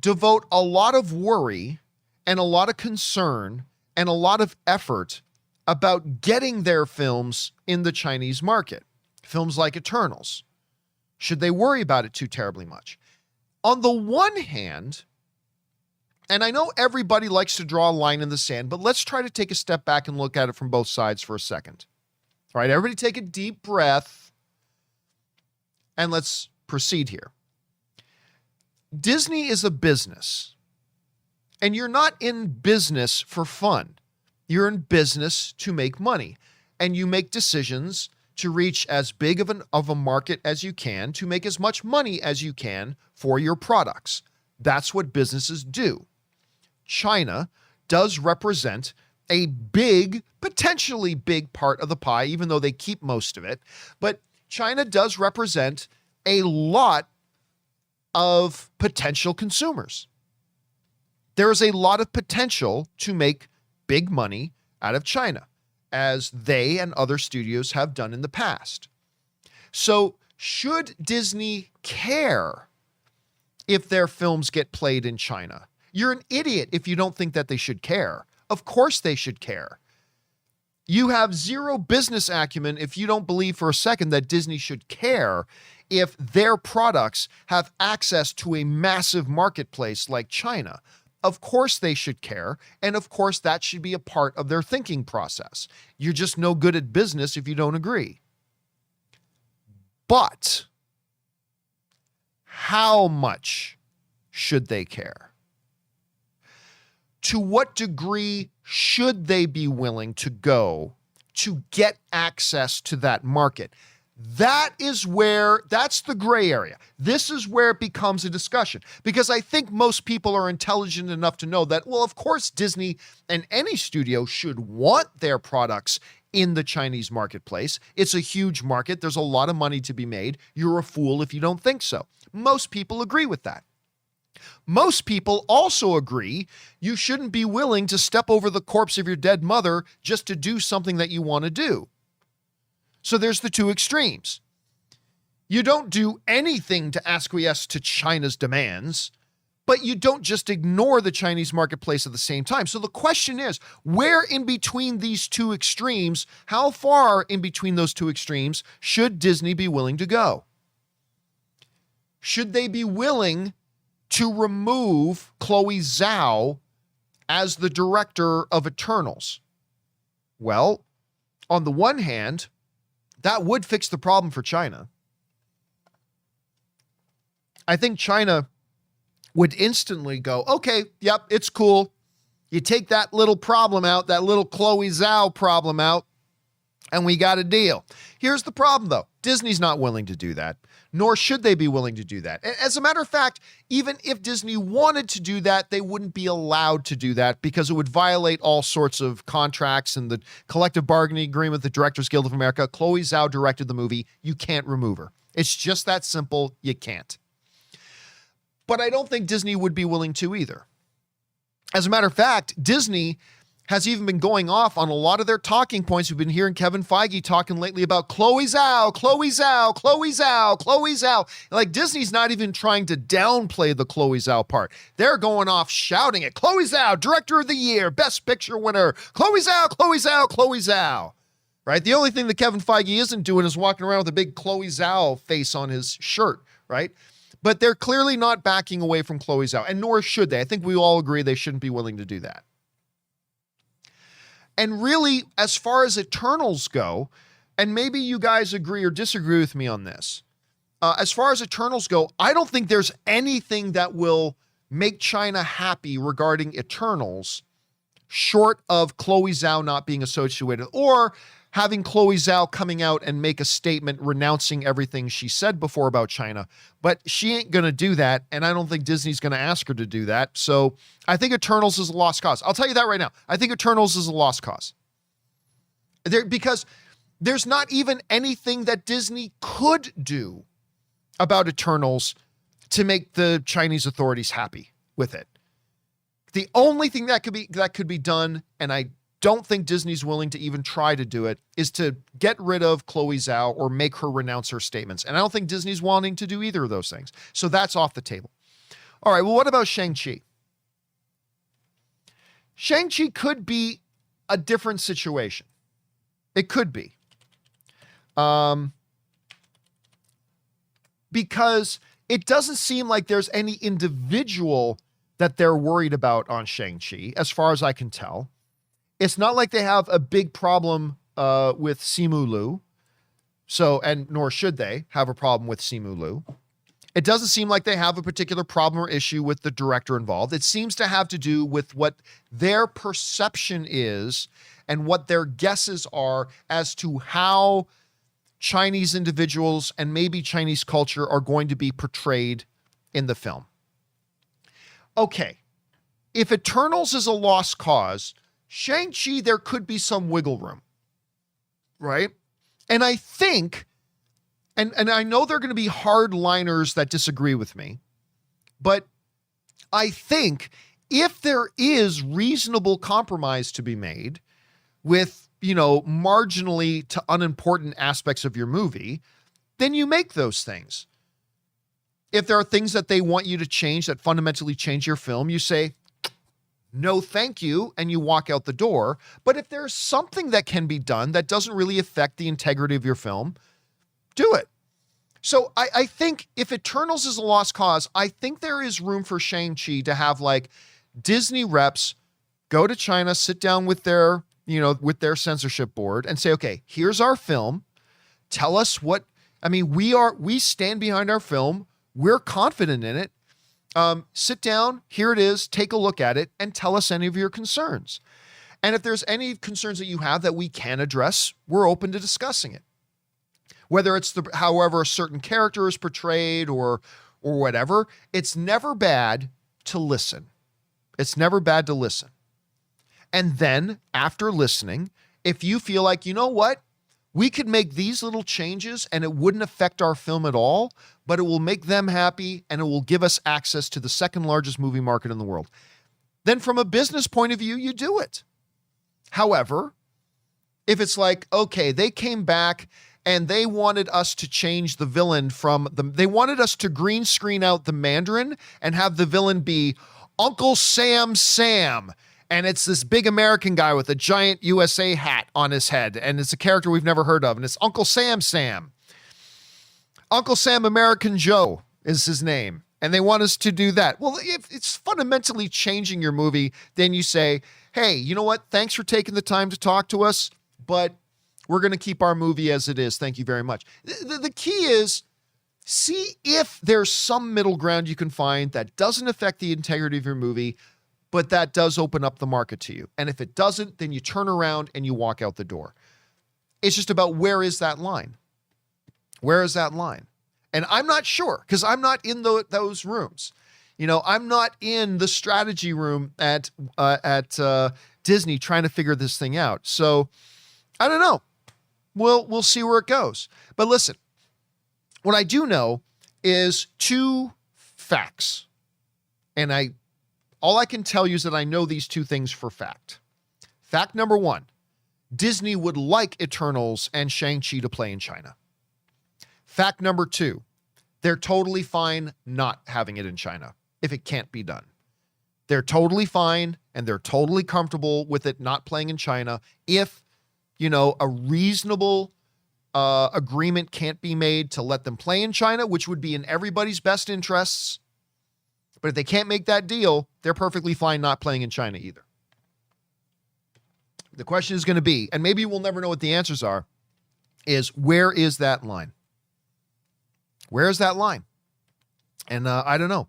devote a lot of worry and a lot of concern and a lot of effort about getting their films in the Chinese market? Films like Eternals. Should they worry about it too terribly much? On the one hand, and I know everybody likes to draw a line in the sand, but let's try to take a step back and look at it from both sides for a second. All right, everybody take a deep breath and let's proceed here. Disney is a business, and you're not in business for fun. You're in business to make money, and you make decisions to reach as big of a market as you can, to make as much money as you can for your products. That's what businesses do. China does represent a big, potentially big part of the pie, even though they keep most of it. But China does represent a lot of potential consumers. There is a lot of potential to make big money out of China, as they and other studios have done in the past. So should Disney care if their films get played in China? You're an idiot if you don't think that they should care. Of course they should care. You have zero business acumen if you don't believe for a second that Disney should care if their products have access to a massive marketplace like China. Of course they should care, and of course that should be a part of their thinking process. You're just no good at business if you don't agree. But how much should they care? To what degree should they be willing to go to get access to that market? That's the gray area. This is where it becomes a discussion, because I think most people are intelligent enough to know that, well, of course, Disney and any studio should want their products in the Chinese marketplace. It's a huge market. There's a lot of money to be made. You're a fool if you don't think so. Most people agree with that. Most people also agree you shouldn't be willing to step over the corpse of your dead mother just to do something that you want to do. So there's the two extremes. You don't do anything to acquiesce to China's demands, but you don't just ignore the Chinese marketplace at the same time. So the question is, where in between these two extremes, how far in between those two extremes should Disney be willing to go? Should they be willing to remove Chloe Zhao as the director of Eternals? Well, on the one hand, that would fix the problem for China. I think China would instantly go, okay, yep, it's cool. You take that little problem out, that little Chloe Zhao problem out, and we got a deal. Here's the problem, though. Disney's not willing to do that, nor should they be willing to do that. As a matter of fact, even if Disney wanted to do that, they wouldn't be allowed to do that because it would violate all sorts of contracts and the collective bargaining agreement with the Directors Guild of America. Chloe Zhao directed the movie. You can't remove her. It's just that simple. You can't. But I don't think Disney would be willing to either. As a matter of fact, Disney has even been going off on a lot of their talking points. We've been hearing Kevin Feige talking lately about Chloe Zhao, Chloe Zhao, Chloe Zhao, Chloe Zhao. Like, Disney's not even trying to downplay the Chloe Zhao part. They're going off shouting it. Chloe Zhao, Director of the Year, Best Picture winner. Chloe Zhao, Chloe Zhao, Chloe Zhao. Right? The only thing that Kevin Feige isn't doing is walking around with a big Chloe Zhao face on his shirt, right? But they're clearly not backing away from Chloe Zhao, and nor should they. I think we all agree they shouldn't be willing to do that. And really, as far as Eternals go, and maybe you guys agree or disagree with me on this, as far as Eternals go, I don't think there's anything that will make China happy regarding Eternals short of Chloe Zhao not being associated, or having Chloe Zhao coming out and make a statement renouncing everything she said before about China. But she ain't going to do that, and I don't think Disney's going to ask her to do that. So I think Eternals is a lost cause. I'll tell you that right now. I think Eternals is a lost cause. Because there's not even anything that Disney could do about Eternals to make the Chinese authorities happy with it. The only thing that could be done, and I don't think Disney's willing to even try to do it, is to get rid of Chloe Zhao or make her renounce her statements. And I don't think Disney's wanting to do either of those things. So that's off the table. All right, well, what about Shang-Chi? Shang-Chi could be a different situation. It could be. Because it doesn't seem like there's any individual that they're worried about on Shang-Chi, as far as I can tell. It's not like they have a big problem with Simu Liu. And nor should they have a problem with Simu Liu. It doesn't seem like they have a particular problem or issue with the director involved. It seems to have to do with what their perception is and what their guesses are as to how Chinese individuals and maybe Chinese culture are going to be portrayed in the film. Okay, if Eternals is a lost cause, Shang-Chi, there could be some wiggle room, right? And I think, and I know there are going to be hardliners that disagree with me, but I think if there is reasonable compromise to be made with, marginally to unimportant aspects of your movie, then you make those things. If there are things that they want you to change that fundamentally change your film, you say, no, thank you, and you walk out the door. But if there's something that can be done that doesn't really affect the integrity of your film, do it. So I think if Eternals is a lost cause, I think there is room for Shang-Chi to have like Disney reps go to China, sit down with their, with their censorship board and say, okay, here's our film. Tell us we stand behind our film. We're confident in it. Sit down, here it is, take a look at it, and tell us any of your concerns. And if there's any concerns that you have that we can address, we're open to discussing it. whether it's however a certain character is portrayed or whatever, it's never bad to listen. It's never bad to listen. And then after listening, if you feel like, you know what, we could make these little changes and it wouldn't affect our film at all, but it will make them happy and it will give us access to the second largest movie market in the world, then from a business point of view, you do it. However, if it's like, okay, they came back and they wanted us to change the villain they wanted us to green screen out the Mandarin and have the villain be Uncle Sam, and it's this big American guy with a giant USA hat on his head, and it's a character we've never heard of, and it's Uncle Sam. Uncle Sam American Joe is his name, and they want us to do that. Well, if it's fundamentally changing your movie, then you say, hey, you know what? Thanks for taking the time to talk to us, but we're going to keep our movie as it is. Thank you very much. The key is, see if there's some middle ground you can find that doesn't affect the integrity of your movie, but that does open up the market to you. And if it doesn't, then you turn around and you walk out the door. It's just about where is that line? Where is that line? And I'm not sure because I'm not in those rooms. You know, I'm not in the strategy room at Disney trying to figure this thing out. So I don't know. We'll see where it goes. But listen, what I do know is 2 facts. And all I can tell you is that I know these 2 things for fact. Fact number 1, Disney would like Eternals and Shang-Chi to play in China. Fact number 2, they're totally fine not having it in China if it can't be done. They're totally fine and they're totally comfortable with it not playing in China if, you know, a reasonable agreement can't be made to let them play in China, which would be in everybody's best interests. But if they can't make that deal, they're perfectly fine not playing in China either. The question is going to be, and maybe we'll never know what the answers are, is where is that line? Where is that line? And I don't know.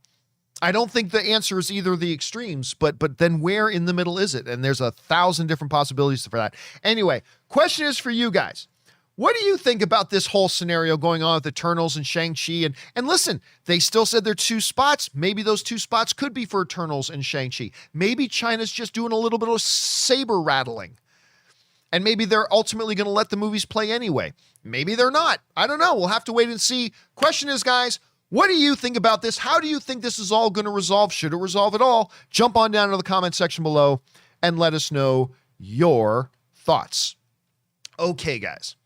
I don't think the answer is either the extremes, but then where in the middle is it? And there's 1,000 different possibilities for that. Anyway, question is for you guys. What do you think about this whole scenario going on with Eternals and Shang-Chi? And listen, they still said there are 2 spots. Maybe those 2 spots could be for Eternals and Shang-Chi. Maybe China's just doing a little bit of saber rattling. And maybe they're ultimately going to let the movies play anyway. Maybe they're not. I don't know. We'll have to wait and see. Question is, guys, what do you think about this? How do you think this is all going to resolve? Should it resolve at all? Jump on down to the comment section below and let us know your thoughts. Okay, guys.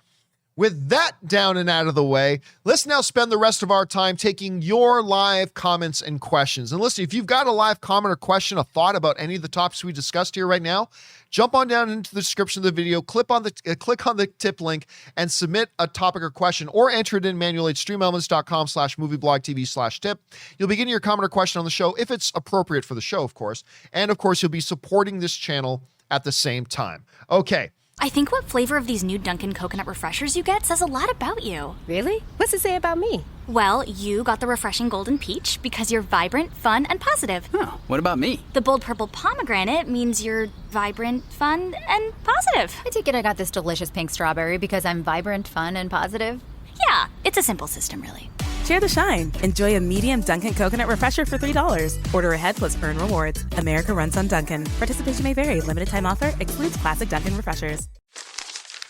With that down and out of the way, let's now spend the rest of our time taking your live comments and questions. And listen, if you've got a live comment or question, a thought about any of the topics we discussed here right now, jump on down into the description of the video, click on the tip link, and submit a topic or question, or enter it in manually at streamelements.com/movieblogtv/tip. You'll be getting your comment or question on the show if it's appropriate for the show, of course. And of course, you'll be supporting this channel at the same time. Okay. I think what flavor of these new Dunkin' coconut refreshers you get says a lot about you. Really? What's it say about me? Well, you got the refreshing golden peach because you're vibrant, fun, and positive. Oh, what about me? The bold purple pomegranate means you're vibrant, fun, and positive. I take it I got this delicious pink strawberry because I'm vibrant, fun, and positive. Yeah, it's a simple system, really. Share the shine. Enjoy a medium Dunkin' coconut refresher for $3. Order ahead plus earn rewards. America runs on Dunkin'. Participation may vary. Limited time offer. Excludes classic Dunkin' refreshers.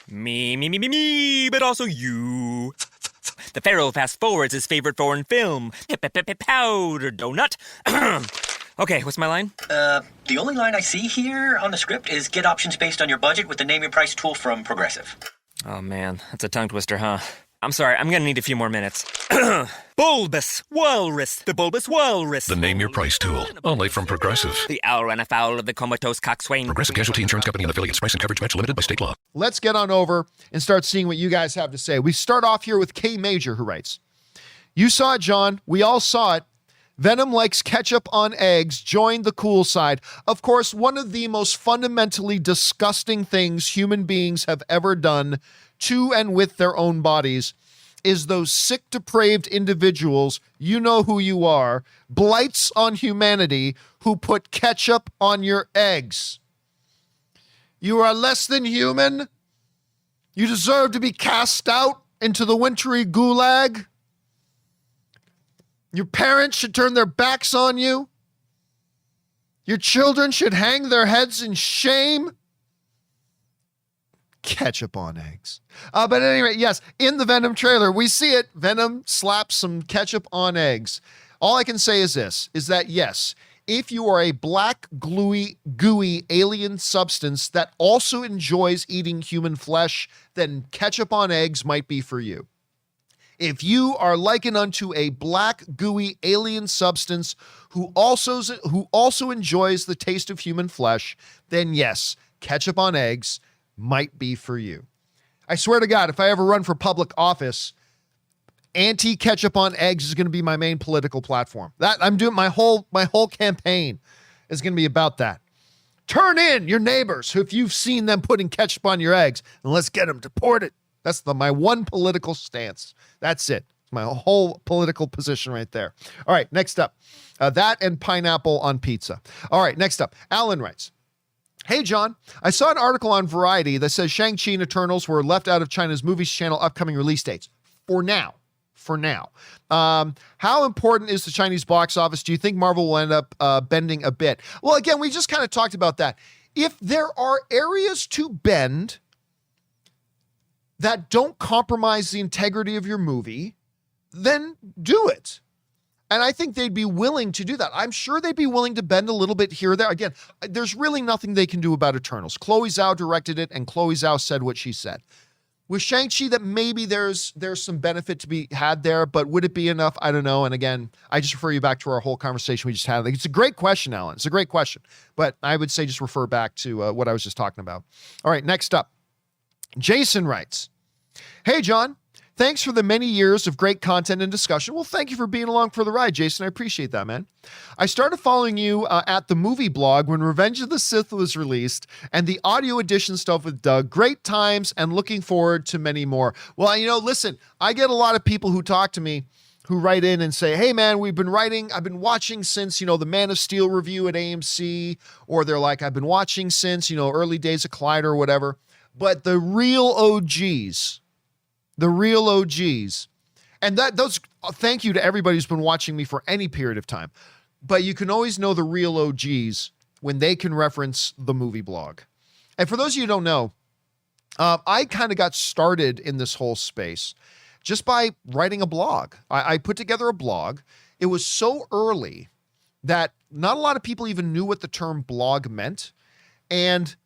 Me, but also you. The Pharaoh fast forwards his favorite foreign film, Powder Donut. Okay, what's my line? The only line I see here on the script is get options based on your budget with the Name Your Price tool from Progressive. Oh man, that's a tongue twister, huh? I'm sorry, I'm gonna need a few more minutes. Bulbous Walrus, the Bulbous Walrus. The Name Your Price tool, only from Progressive. The owl ran afoul of the comatose coxswain. Progressive Casualty Insurance Company and affiliates. Price and coverage match limited by state law. Let's get on over and start seeing what you guys have to say. We start off here with K Major, who writes, "You saw it, John. We all saw it. Venom likes ketchup on eggs. Join the cool side." Of course, one of the most fundamentally disgusting things human beings have ever done to and with their own bodies is those sick, depraved individuals, you know who you are, blights on humanity, who put ketchup on your eggs. You are less than human. You deserve to be cast out into the wintry gulag. Your parents should turn their backs on you. Your children should hang their heads in shame. Ketchup on eggs. But anyway, yes, in the Venom trailer, we see it. Venom slaps some ketchup on eggs. All I can say is this, is that yes, if you are a black, gooey alien substance that also enjoys eating human flesh, then ketchup on eggs might be for you. If you are likened unto a black, gooey alien substance who also enjoys the taste of human flesh, then yes, ketchup on eggs might be for you. I swear to God, if I ever run for public office, anti-ketchup on eggs is going to be my main political platform. That I'm doing my whole campaign is going to be about that. Turn in your neighbors if you've seen them putting ketchup on your eggs, and let's get them deported. That's my one political stance. That's it. My whole political position right there. All right, next up. That and pineapple on pizza. All right, next up. Alan writes, hey, John, I saw an article on Variety that says Shang-Chi and Eternals were left out of China's Movies Channel upcoming release dates. For now. How important is the Chinese box office? Do you think Marvel will end up bending a bit? Well, again, we just kind of talked about that. If there are areas to bend that don't compromise the integrity of your movie, then do it. And I think they'd be willing to do that. I'm sure they'd be willing to bend a little bit here or there. Again, there's really nothing they can do about Eternals. Chloe Zhao directed it, and Chloe Zhao said what she said. With Shang-Chi, that maybe there's some benefit to be had there, but would it be enough? I don't know. And again, I just refer you back to our whole conversation we just had. It's a great question, Alan. It's a great question. But I would say just refer back to what I was just talking about. All right, next up. Jason writes, hey, John. Thanks for the many years of great content and discussion. Well, thank you for being along for the ride, Jason. I appreciate that, man. I started following you at the movie blog when Revenge of the Sith was released and the audio edition stuff with Doug. Great times and looking forward to many more. Well, listen, I get a lot of people who talk to me who write in and say, hey, man, I've been watching since, the Man of Steel review at AMC, or they're like, I've been watching since, early days of Collider or whatever. But the real OGs, and thank you to everybody who's been watching me for any period of time, but you can always know the real OGs when they can reference the movie blog. And for those of you who don't know, I kind of got started in this whole space just by writing a blog. I put together a blog. It was so early that not a lot of people even knew what the term blog meant. And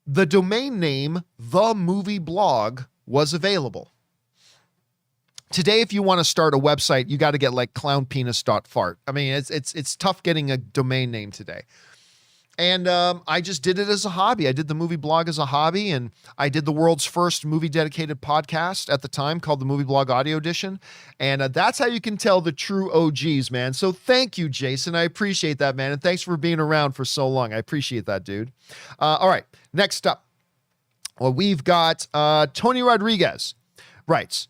the domain name, The Movie Blog, was available. Today, if you want to start a website, you got to get like clownpenis.fart. I mean, it's tough getting a domain name today. And I just did it as a hobby. I did the movie blog as a hobby, and I did the world's first movie-dedicated podcast at the time called the Movie Blog Audio Edition. And that's how you can tell the true OGs, man. So thank you, Jason. I appreciate that, man. And thanks for being around for so long. I appreciate that, dude. All right, next up. Well, we've got Tony Rodriguez writes,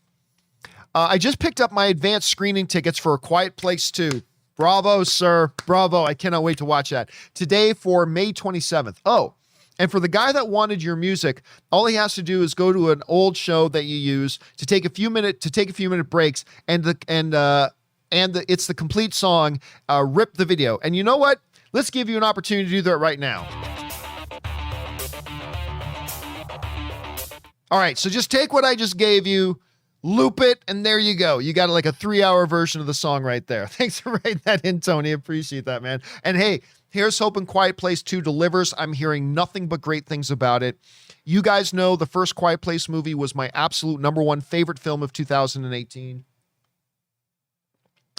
I just picked up my advanced screening tickets for A Quiet Place 2. Bravo, sir. Bravo. I cannot wait to watch that. Today for May 27th. Oh, and for the guy that wanted your music, all he has to do is go to an old show that you use to take a few minute breaks, and it's the complete song, Rip the Video. And you know what? Let's give you an opportunity to do that right now. All right, so just take what I just gave you, loop it, and there you go. You got like a 3-hour version of the song right there. Thanks for writing that in, Tony. Appreciate that, man. And hey, here's hoping Quiet Place 2 delivers. I'm hearing nothing but great things about it. You guys know the first Quiet Place movie was my absolute #1 favorite film of 2018.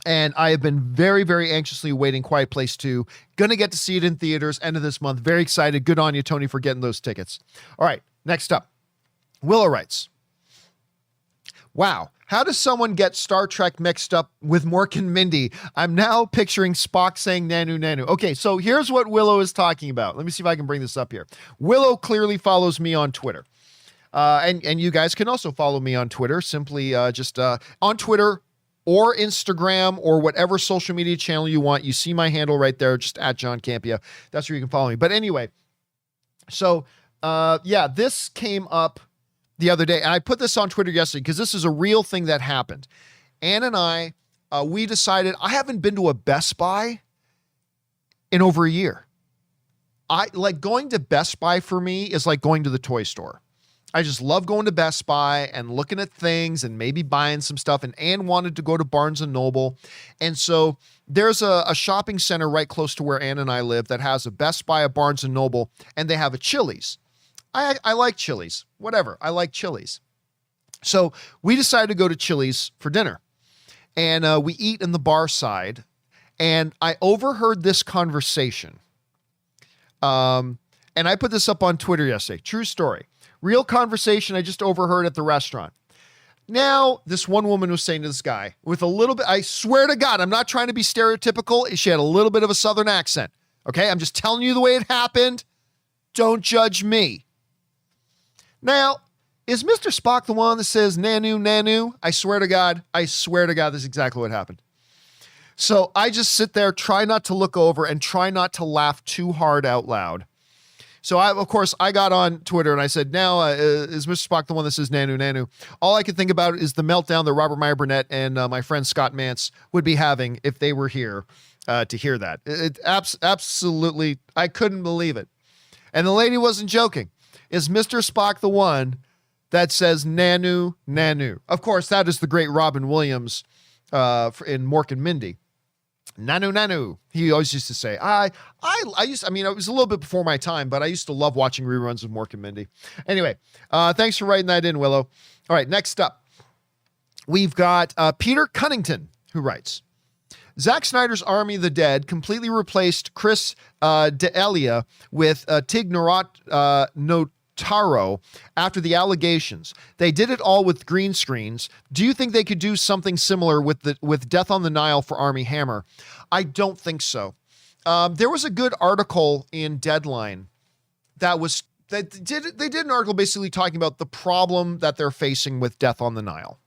And I have been very, very anxiously awaiting Quiet Place 2. Gonna get to see it in theaters end of this month. Very excited. Good on you, Tony, for getting those tickets. All right, next up. Willow writes, wow, how does someone get Star Trek mixed up with Mork and Mindy? I'm now picturing Spock saying nanu nanu. Okay, so here's what Willow is talking about. Let me see if I can bring this up here. Willow clearly follows me on Twitter. And you guys can also follow me on Twitter. Simply just on Twitter or Instagram or whatever social media channel you want. You see my handle right there, just at John Campia. That's where you can follow me. But anyway, so yeah, this came up the other day, and I put this on Twitter yesterday because this is a real thing that happened. Ann and I, we decided, I haven't been to a Best Buy in over a year. Going to Best Buy for me is like going to the toy store. I just love going to Best Buy and looking at things and maybe buying some stuff. And Ann wanted to go to Barnes & Noble. And so there's a shopping center right close to where Ann and I live that has a Best Buy, a Barnes & Noble, and they have a Chili's. I like Chili's. Whatever. I like Chili's. So we decided to go to Chili's for dinner. And we eat in the bar side. And I overheard this conversation. And I put this up on Twitter yesterday. True story. Real conversation I just overheard at the restaurant. Now, this one woman was saying to this guy with a little bit, I swear to God, I'm not trying to be stereotypical. She had a little bit of a Southern accent. Okay. I'm just telling you the way it happened. Don't judge me. Now, is Mr. Spock the one that says Nanu, Nanu? I swear to God, this is exactly what happened. So I just sit there, try not to look over and try not to laugh too hard out loud. So of course, I got on Twitter and I said, now, is Mr. Spock the one that says Nanu, Nanu? All I could think about is the meltdown that Robert Meyer Burnett and my friend Scott Mantz would be having if they were here to hear that. Absolutely, I couldn't believe it. And the lady wasn't joking. Is Mr. Spock the one that says Nanu, Nanu? Of course, that is the great Robin Williams in Mork and Mindy. Nanu, Nanu. He always used to say, it was a little bit before my time, but I used to love watching reruns of Mork and Mindy. Anyway, thanks for writing that in, Willow. All right, next up, we've got Peter Cunnington, who writes, Zack Snyder's Army of the Dead completely replaced Chris D'Elia with Tig Notaro after the allegations. They did it all with green screens. Do you think they could do something similar with Death on the Nile for Armie Hammer? I don't think so. There was a good article in Deadline they did an article basically talking about the problem that they're facing with Death on the Nile.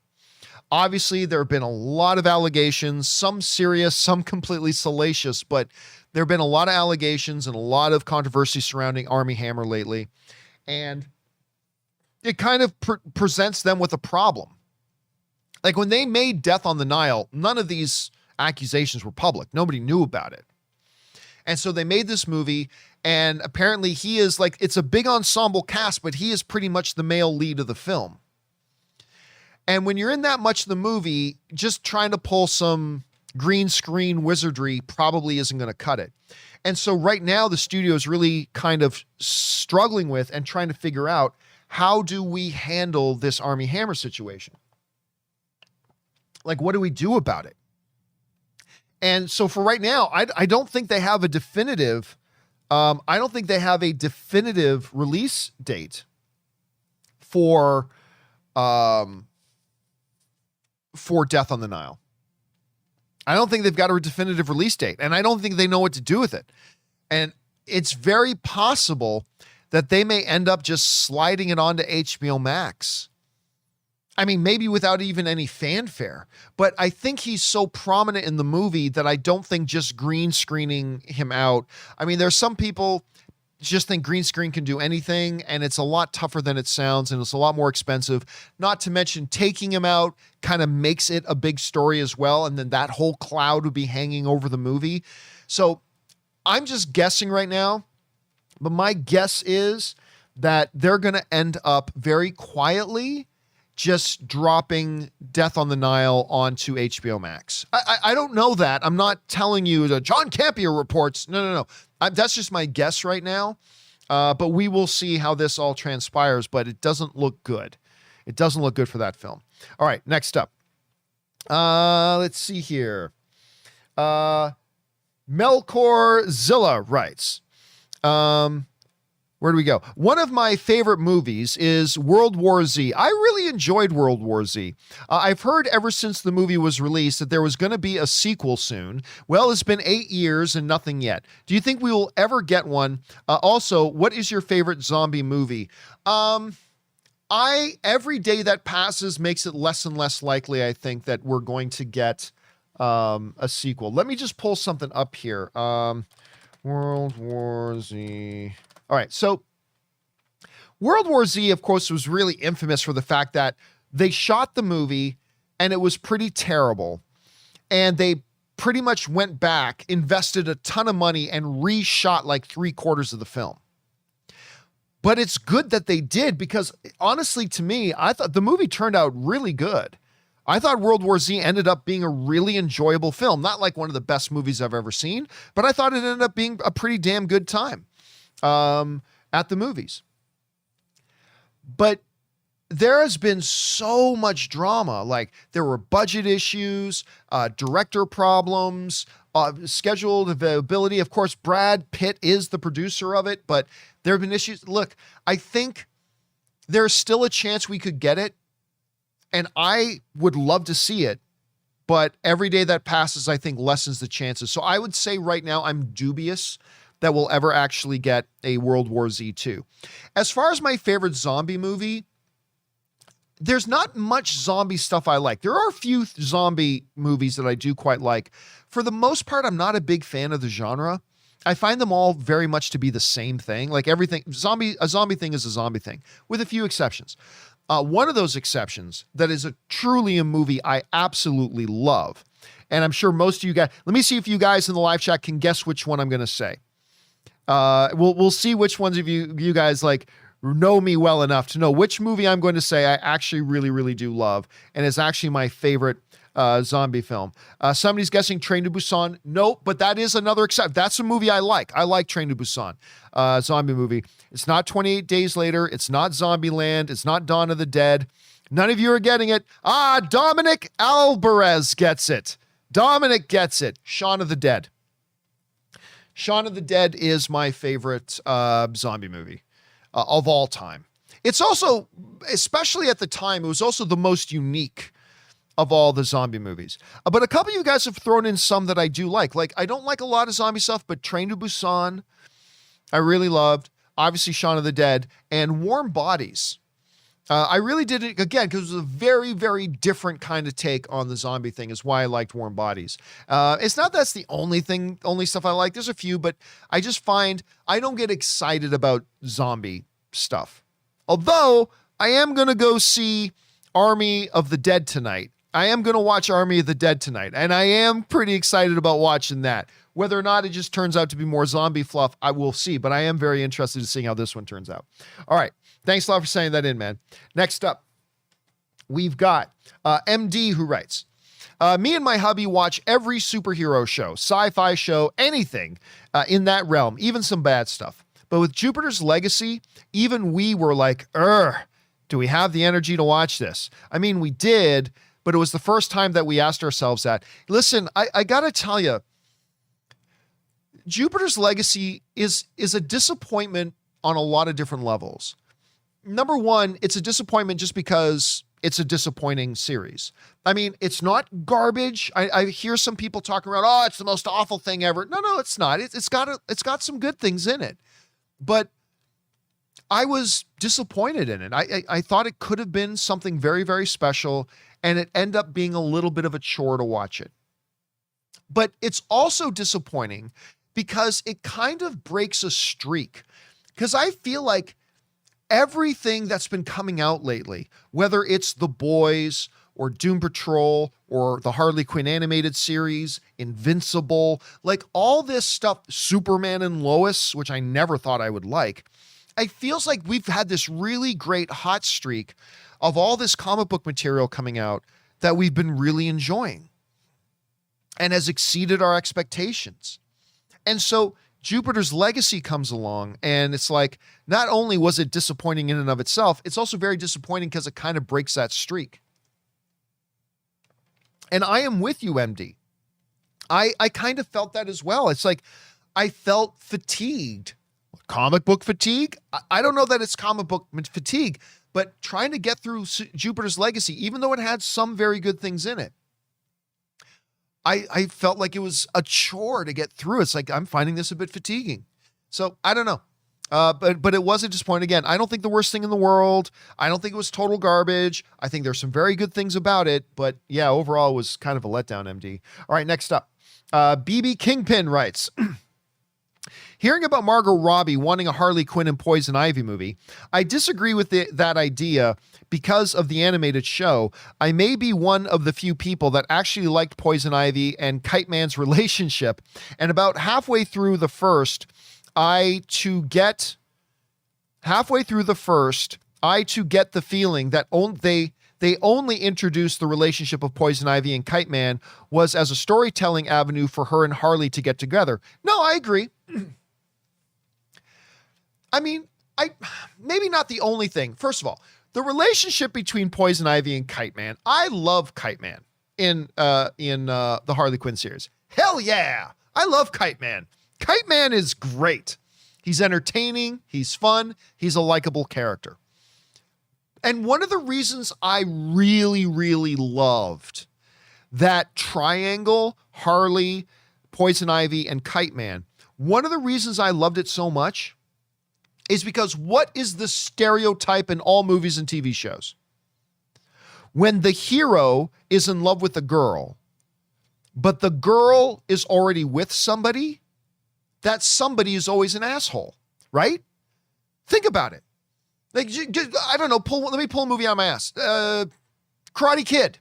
Obviously, there have been a lot of allegations, some serious, some completely salacious, but there have been a lot of allegations and a lot of controversy surrounding Armie Hammer lately. And it kind of presents them with a problem. Like when they made Death on the Nile, none of these accusations were public. Nobody knew about it. And so they made this movie, and apparently he is like, it's a big ensemble cast, but he is pretty much the male lead of the film. And when you're in that much of the movie, just trying to pull some green screen wizardry probably isn't going to cut it. And so right now the studio is really kind of struggling with and trying to figure out, how do we handle this Armie Hammer situation? Like, what do we do about it? And so for right now, I don't think they have a definitive, release date for Death on the Nile. I don't think they've got a definitive release date, and I don't think they know what to do with it. And it's very possible that they may end up just sliding it onto HBO Max. I mean, maybe without even any fanfare, but I think he's so prominent in the movie that I don't think just green screening him out. I mean, there's some people just think green screen can do anything, and it's a lot tougher than it sounds, and it's a lot more expensive. Not to mention taking him out kind of makes it a big story as well, and then that whole cloud would be hanging over the movie. So I'm just guessing right now, but my guess is that they're going to end up very quietly just dropping Death on the Nile onto HBO Max. I don't know that. I'm not telling you that John Campea reports. No. That's just my guess right now. But we will see how this all transpires, but it doesn't look good. It doesn't look good for that film. All right, next up. Let's see here. Melkor Zilla writes, where do we go? One of my favorite movies is World War Z. I really enjoyed World War Z. I've heard ever since the movie was released that there was going to be a sequel soon. Well, it's been 8 years and nothing yet. Do you think we will ever get one? Also, what is your favorite zombie movie? Every day that passes makes it less and less likely, I think, that we're going to get a sequel. Let me just pull something up here. World War Z. All right, so World War Z, of course, was really infamous for the fact that they shot the movie and it was pretty terrible. And they pretty much went back, invested a ton of money, and reshot like 3/4 of the film. But it's good that they did, because honestly, to me, I thought the movie turned out really good. I thought World War Z ended up being a really enjoyable film. Not like one of the best movies I've ever seen, but I thought it ended up being a pretty damn good time at the movies. But there has been so much drama. Like, there were budget issues, director problems, scheduled availability. Of course, Brad Pitt is the producer of it, but there have been issues. Look, I think there's still a chance we could get it, and I would love to see it, but every day that passes, I think, lessens the chances. So I would say right now I'm dubious that we'll ever actually get a World War Z 2. As far as my favorite zombie movie, there's not much zombie stuff I like. There are a few zombie movies that I do quite like. For the most part, I'm not a big fan of the genre. I find them all very much to be the same thing. Like everything, a zombie thing is a zombie thing, with a few exceptions. One of those exceptions that is truly a movie I absolutely love, and I'm sure most of you guys, let me see if you guys in the live chat can guess which one I'm going to say. We'll see which ones of you guys like know me well enough to know which movie I'm going to say I actually really, really do love, and is actually my favorite zombie film. Somebody's guessing Train to Busan. Nope, but that is another exception. That's a movie I like. I like Train to Busan, zombie movie. It's not 28 Days Later. It's not Zombieland. It's not Dawn of the Dead. None of you are getting it. Dominic Alvarez gets it. Dominic gets it. Shaun of the Dead. Shaun of the Dead is my favorite zombie movie of all time. It's also, especially at the time, it was also the most unique of all the zombie movies. But a couple of you guys have thrown in some that I do like. Like, I don't like a lot of zombie stuff, but Train to Busan, I really loved. Obviously, Shaun of the Dead, and Warm Bodies. I really did it, again, because it was a very, very different kind of take on the zombie thing, is why I liked Warm Bodies. It's not that's the only stuff I like. There's a few, but I just find I don't get excited about zombie stuff. Although, I am going to go see Army of the Dead tonight. I am going to watch Army of the Dead tonight, and I am pretty excited about watching that. Whether or not it just turns out to be more zombie fluff, I will see, but I am very interested in seeing how this one turns out. All right. Thanks a lot for sending that in, man. Next up, we've got MD, who writes, me and my hubby watch every superhero show, sci-fi show, anything in that realm, even some bad stuff. But with Jupiter's Legacy, even we were like, do we have the energy to watch this? I mean, we did, but it was the first time that we asked ourselves that. Listen, I got to tell you, Jupiter's Legacy is a disappointment on a lot of different levels. Number one, it's a disappointment just because it's a disappointing series. I mean, it's not garbage. I hear some people talking around, it's the most awful thing ever. No, it's not. It's got some good things in it. But I was disappointed in it. I thought it could have been something very, very special, and it ended up being a little bit of a chore to watch it. But it's also disappointing because it kind of breaks a streak. Because I feel like everything that's been coming out lately, whether it's The Boys or Doom Patrol or the Harley Quinn animated series, Invincible, like all this stuff, Superman and Lois, which I never thought I would like, it feels like we've had this really great hot streak of all this comic book material coming out that we've been really enjoying and has exceeded our expectations. And so Jupiter's Legacy comes along, and it's like, not only was it disappointing in and of itself, it's also very disappointing because it kind of breaks that streak. And I am with you, MD. I kind of felt that as well. It's like, I felt fatigued. Comic book fatigue? I don't know that it's comic book fatigue, but trying to get through Jupiter's Legacy, even though it had some very good things in it, I felt like it was a chore to get through. It's like, I'm finding this a bit fatiguing. So I don't know. But it was a disappointment. Again, I don't think the worst thing in the world. I don't think it was total garbage. I think there's some very good things about it. But yeah, overall it was kind of a letdown, MD. All right, next up. BB Kingpin writes, Hearing about Margot Robbie wanting a Harley Quinn and Poison Ivy movie, I disagree with that idea because of the animated show. I may be one of the few people that actually liked Poison Ivy and Kite Man's relationship, and about halfway through the first, I to get the feeling that they only introduced the relationship of Poison Ivy and Kite Man was as a storytelling avenue for her and Harley to get together. No, I agree. I mean, maybe not the only thing. First of all, the relationship between Poison Ivy and Kite Man. I love Kite Man in the Harley Quinn series. Hell yeah, I love Kite Man. Kite Man is great. He's entertaining. He's fun. He's a likable character. And one of the reasons I really, really loved that triangle, Harley, Poison Ivy, and Kite Man, one of the reasons I loved it so much is because what is the stereotype in all movies and TV shows? When the hero is in love with a girl, but the girl is already with somebody, that somebody is always an asshole, right? Think about it. Like, I don't know, let me pull a movie out of my ass. Karate Kid.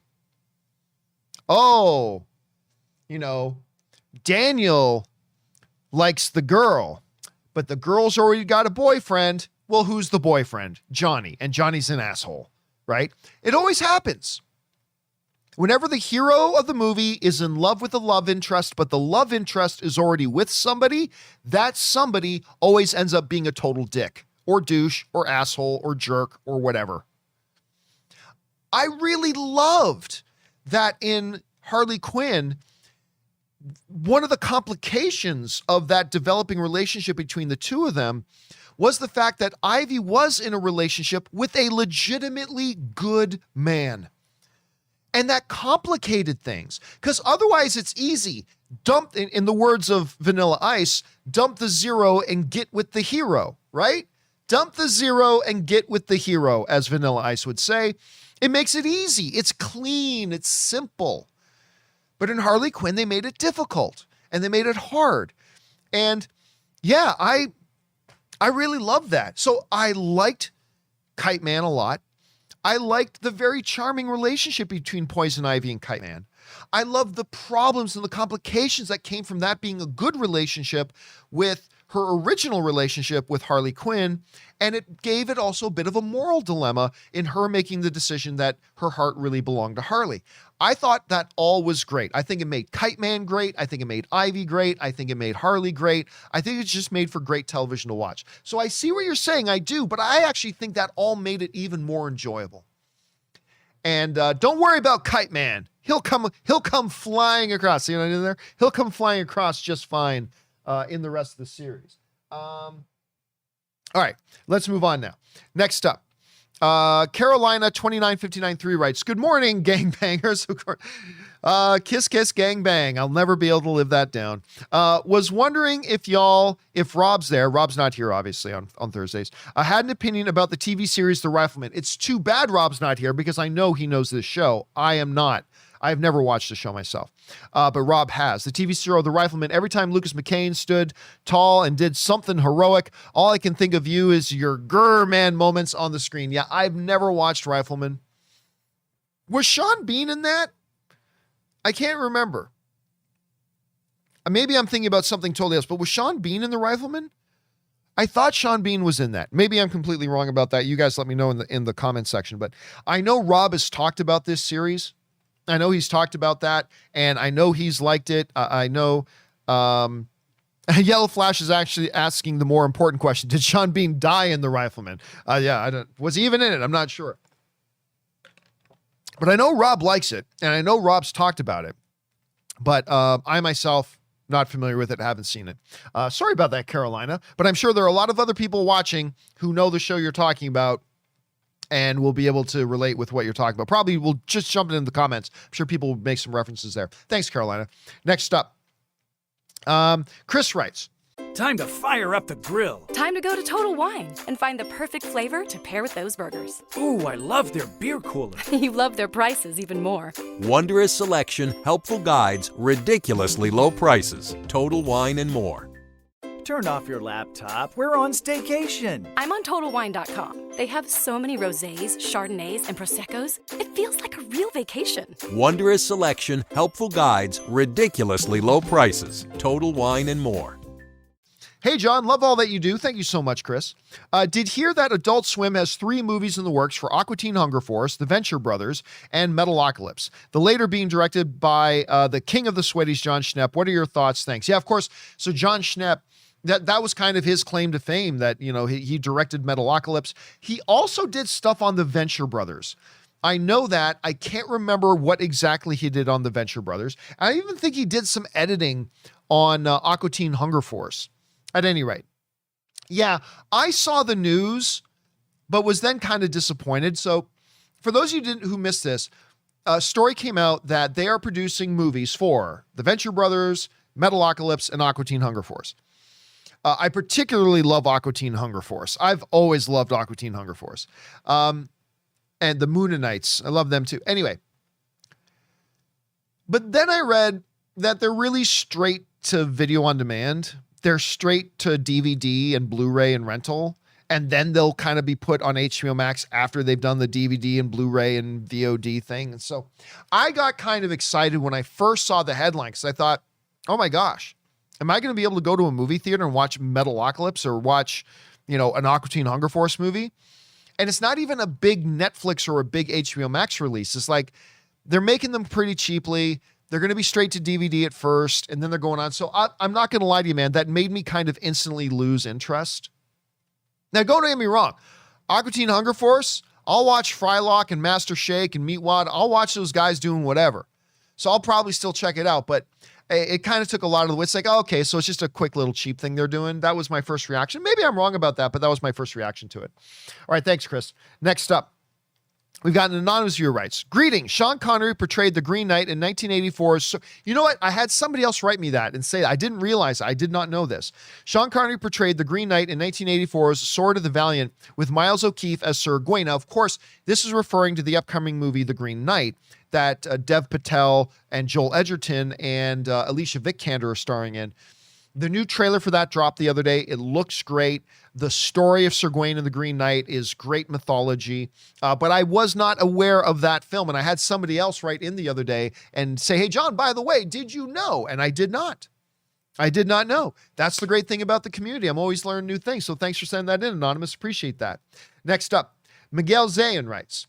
Oh, Daniel likes the girl, but the girl's already got a boyfriend. Well, who's the boyfriend? Johnny. And Johnny's an asshole, right? It always happens. Whenever the hero of the movie is in love with the love interest, but the love interest is already with somebody, that somebody always ends up being a total dick or douche or asshole or jerk or whatever. I really loved that in Harley Quinn. One of the complications of that developing relationship between the two of them was the fact that Ivy was in a relationship with a legitimately good man. And that complicated things, because otherwise it's easy. Dump, in the words of Vanilla Ice, dump the zero and get with the hero, right? Dump the zero and get with the hero, as Vanilla Ice would say. It makes it easy. It's clean. It's simple. But in Harley Quinn, they made it difficult and they made it hard. And yeah, I really loved that. So I liked Kite Man a lot. I liked the very charming relationship between Poison Ivy and Kite Man. I loved the problems and the complications that came from that being a good relationship with her original relationship with Harley Quinn. And it gave it also a bit of a moral dilemma in her making the decision that her heart really belonged to Harley. I thought that all was great. I think it made Kite Man great. I think it made Ivy great. I think it made Harley great. I think it's just made for great television to watch. So I see what you're saying, I do, but I actually think that all made it even more enjoyable. And don't worry about Kite Man. He'll come flying across. See what I did there? He'll come flying across just fine in the rest of the series. All right, let's move on now. Next up, Carolina 29593 writes, "Good morning, gangbangers." Kiss, kiss, gang, bang. I'll never be able to live that down. Was wondering if Rob's there. Rob's not here, obviously, on Thursdays. I had an opinion about the TV series The Rifleman. It's too bad Rob's not here because I know he knows this show. I am not. I've never watched the show myself, but Rob has. The TV show The Rifleman, every time Lucas McCain stood tall and did something heroic, all I can think of you is your grr man moments on the screen. Yeah, I've never watched Rifleman. Was Sean Bean in that? I can't remember. Maybe I'm thinking about something totally else, but was Sean Bean in The Rifleman? I thought Sean Bean was in that. Maybe I'm completely wrong about that. You guys let me know in the comment section, but I know Rob has talked about this series. I know he's talked about that, and I know he's liked it. I know Yellow Flash is actually asking the more important question. Did Sean Bean die in The Rifleman? Was he even in it? I'm not sure. But I know Rob likes it, and I know Rob's talked about it. But I myself, not familiar with it, haven't seen it. Sorry about that, Carolina. But I'm sure there are a lot of other people watching who know the show you're talking about and will be able to relate with what you're talking about. Probably we'll just jump in the comments. I'm sure people will make some references there. Thanks, Carolina. Next up, Chris writes, "Time to fire up the grill. Time to go to Total Wine and find the perfect flavor to pair with those burgers. Ooh, I love their beer cooler. You love their prices even more. Wondrous selection, helpful guides, ridiculously low prices. Total Wine and more. Turn off your laptop. We're on staycation. I'm on TotalWine.com. They have so many rosés, Chardonnays, and Prosecco's. It feels like a real vacation. Wondrous selection, helpful guides, ridiculously low prices. Total Wine and more. Hey, John, love all that you do. Thank you so much, Chris. Did hear that Adult Swim has 3 movies in the works for Aqua Teen Hunger Force, The Venture Brothers, and Metalocalypse. The later being directed by the king of the Sweaties, John Schnepp. What are your thoughts? Thanks. Yeah, of course. So John Schnepp, that was kind of his claim to fame, that, you know, he directed Metalocalypse. He also did stuff on The Venture Brothers. I know that. I can't remember what exactly he did on The Venture Brothers. I even think he did some editing on Aqua Teen Hunger Force. At any rate, yeah, I saw the news, but was then kind of disappointed. So for those of you who missed this, a story came out that they are producing movies for The Venture Brothers, Metalocalypse, and Aqua Teen Hunger Force. I particularly love Aqua Teen Hunger Force. I've always loved Aqua Teen Hunger Force. And the Mooninites, I love them too. Anyway, but then I read that they're really straight to video on demand. They're straight to DVD and Blu-ray and rental, and then they'll kind of be put on HBO Max after they've done the DVD and Blu-ray and VOD thing. And so I got kind of excited when I first saw the headline, because I thought, oh my gosh, am I going to be able to go to a movie theater and watch Metalocalypse or watch, you know, an Aqua Teen Hunger Force movie? And it's not even a big Netflix or a big HBO Max release. It's like they're making them pretty cheaply. They're going to be straight to DVD at first, and then they're going on. So I'm not going to lie to you, man. That made me kind of instantly lose interest. Now, don't get me wrong. Aqua Teen Hunger Force, I'll watch Frylock and Master Shake and Meatwad. I'll watch those guys doing whatever. So I'll probably still check it out. But it kind of took a lot of the way. It's like, oh, okay, so it's just a quick little cheap thing they're doing. That was my first reaction. Maybe I'm wrong about that, but that was my first reaction to it. All right, thanks, Chris. Next up. We've got an anonymous viewer writes, greetings. Sean Connery portrayed the Green Knight in 1984. So, you know what? I had somebody else write me that and say, I didn't realize, I did not know this. Sean Connery portrayed the Green Knight in 1984's Sword of the Valiant with Miles O'Keefe as Sir Gawain. Now, of course, this is referring to the upcoming movie, The Green Knight, that Dev Patel and Joel Edgerton and Alicia Vikander are starring in. The new trailer for that dropped the other day. It looks great. The story of Sir Gawain and the Green Knight is great mythology, but I was not aware of that film, and I had somebody else write in the other day and say, hey, John, by the way, did you know? And I did not. I did not know. That's the great thing about the community. I'm always learning new things, so thanks for sending that in, Anonymous. Appreciate that. Next up, Miguel Zayan writes,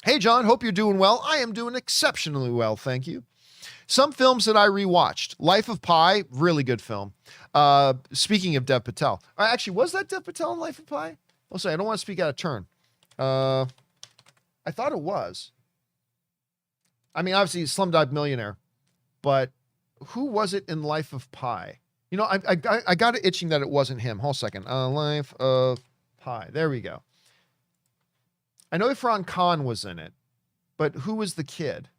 hey, John, hope you're doing well. I am doing exceptionally well, thank you. Some films that I rewatched. Life of Pi, really good film. Speaking of Dev Patel. Actually, was that Dev Patel in Life of Pi? Oh, sorry, I don't want to speak out of turn. I thought it was. I mean, obviously, Slumdog Millionaire. But who was it in Life of Pi? You know, I got it itching that it wasn't him. Hold a second. Life of Pi. There we go. I know Irfan Khan was in it. But who was the kid?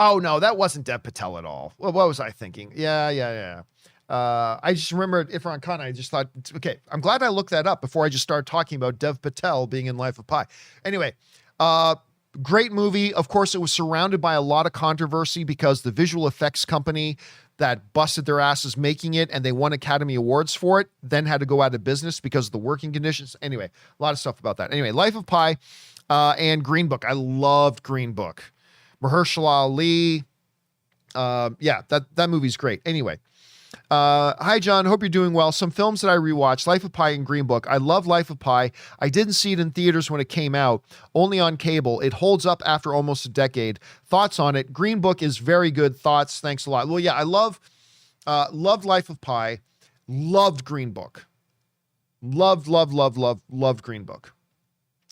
Oh, no, that wasn't Dev Patel at all. Well, what was I thinking? Yeah. I just remembered Irfan Khan. I just thought, okay, I'm glad I looked that up before I just started talking about Dev Patel being in Life of Pi. Anyway, great movie. Of course, it was surrounded by a lot of controversy because the visual effects company that busted their asses making it and they won Academy Awards for it then had to go out of business because of the working conditions. Anyway, a lot of stuff about that. Anyway, Life of Pi and Green Book. I loved Green Book. Mahershala Ali. That movie's great. Anyway, hi, John. Hope you're doing well. Some films that I rewatched, Life of Pi and Green Book. I love Life of Pi. I didn't see it in theaters when it came out, only on cable. It holds up after almost a decade. Thoughts on it? Green Book is very good. Thoughts? Thanks a lot. Well, yeah, I loved Life of Pi. Loved Green Book. Loved Green Book.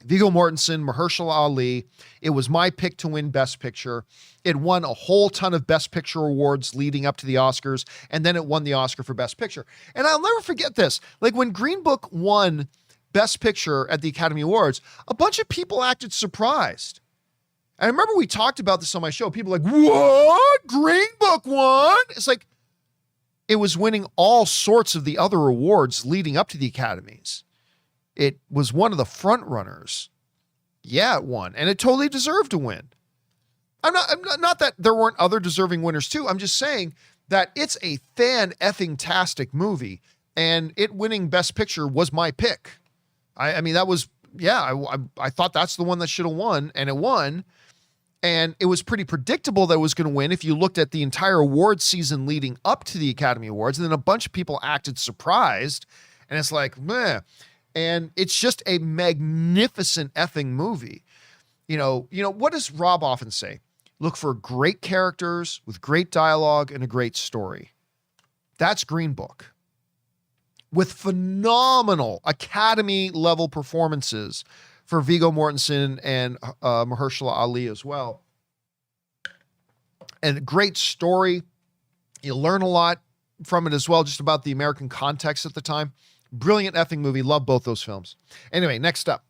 Viggo Mortensen, Mahershala Ali. It was my pick to win Best Picture. It won a whole ton of Best Picture awards leading up to the Oscars, and then it won the Oscar for Best Picture. And I'll never forget this. Like when Green Book won Best Picture at the Academy Awards, a bunch of people acted surprised. And I remember we talked about this on my show. People were like, what? Green Book won? It's like it was winning all sorts of the other awards leading up to the Academies. It was one of the front runners. Yeah, it won, and it totally deserved to win. I'm not that there weren't other deserving winners too. I'm just saying that it's a fan-effing-tastic movie, and it winning Best Picture was my pick. I mean, that was, I thought that's the one that should have won, and it won. And it was pretty predictable that it was going to win if you looked at the entire award season leading up to the Academy Awards. And then a bunch of people acted surprised. And it's like, meh. And it's just a magnificent effing movie. You know, what does Rob often say? Look for great characters with great dialogue and a great story. That's Green Book. With phenomenal Academy-level performances for Viggo Mortensen and Mahershala Ali as well. And a great story. You learn a lot from it as well, just about the American context at the time. Brilliant effing movie. Love both those films. Anyway, next up.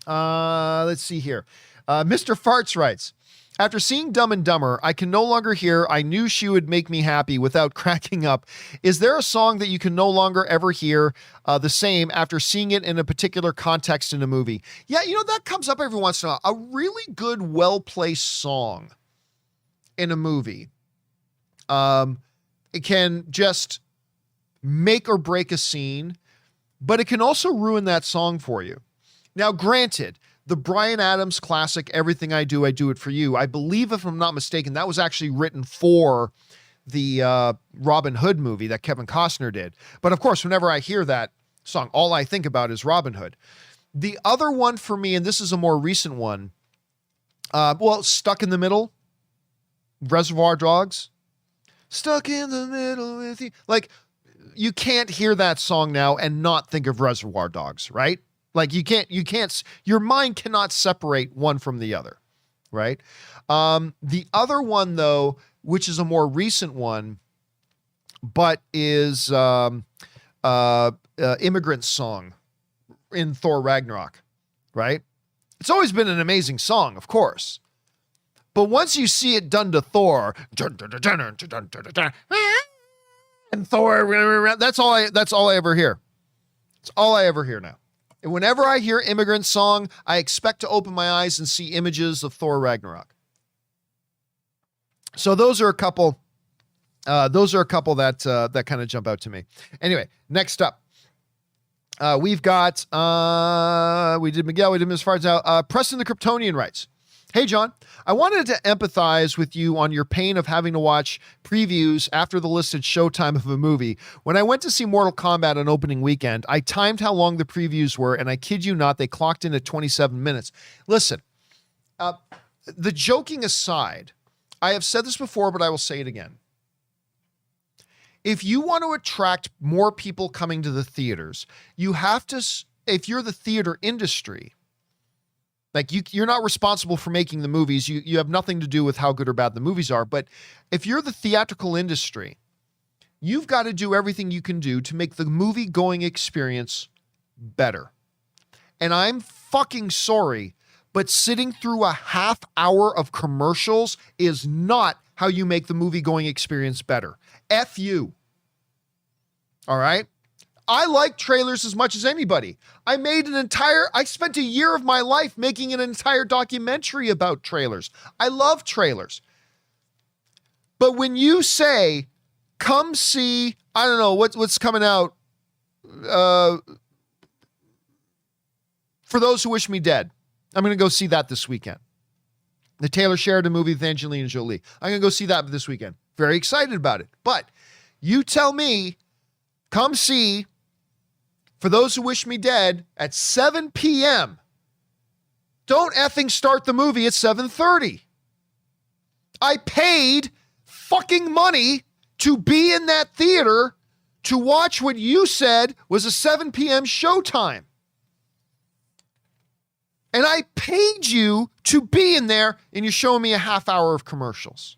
Let's see here. Mr. Farts writes, after seeing Dumb and Dumber, I can no longer hear I Knew She Would Make Me Happy without cracking up. Is there a song that you can no longer ever hear the same after seeing it in a particular context in a movie? Yeah, that comes up every once in a while. A really good, well-placed song in a movie. It can just make or break a scene, but it can also ruin that song for you. Now, granted, the Bryan Adams classic, Everything I Do It For You, I believe, if I'm not mistaken, that was actually written for the Robin Hood movie that Kevin Costner did. But of course, whenever I hear that song, all I think about is Robin Hood. The other one for me, and this is a more recent one, Stuck in the Middle, Reservoir Dogs. Stuck in the middle with you. Like, you can't hear that song now and not think of Reservoir Dogs, right? Like you can't, your mind cannot separate one from the other, right? The other one though, which is a more recent one, but is Immigrant Song in Thor Ragnarok, right? It's always been an amazing song, of course. But once you see it done to Thor, and Thor, that's all I ever hear. It's all I ever hear now. And whenever I hear Immigrant Song, I expect to open my eyes and see images of Thor Ragnarok. So those are a couple that kind of jump out to me. Anyway, next up, we've got we did Miguel, we did Ms. Fards. Preston the Kryptonian writes, hey, John, I wanted to empathize with you on your pain of having to watch previews after the listed showtime of a movie. When I went to see Mortal Kombat on opening weekend, I timed how long the previews were, and I kid you not, they clocked in at 27 minutes. Listen, the joking aside, I have said this before, but I will say it again. If you want to attract more people coming to the theaters, you have to, if you're the theater industry, like you're not responsible for making the movies. You have nothing to do with how good or bad the movies are. But if you're the theatrical industry, you've got to do everything you can do to make the movie going experience better. And I'm fucking sorry, but sitting through a half hour of commercials is not how you make the movie going experience better. F you. All right? I like trailers as much as anybody. I spent a year of my life making an entire documentary about trailers. I love trailers. But when you say, come see, I don't know, what's coming out, For Those Who Wish Me Dead. I'm going to go see that this weekend. The Taylor Sheridan movie with Angelina Jolie. I'm going to go see that this weekend. Very excited about it. But you tell me, come see For Those Who Wish Me Dead at 7 p.m. Don't effing start the movie at 7:30. I paid fucking money to be in that theater to watch what you said was a 7 p.m. showtime. And I paid you to be in there, and you're showing me a half hour of commercials.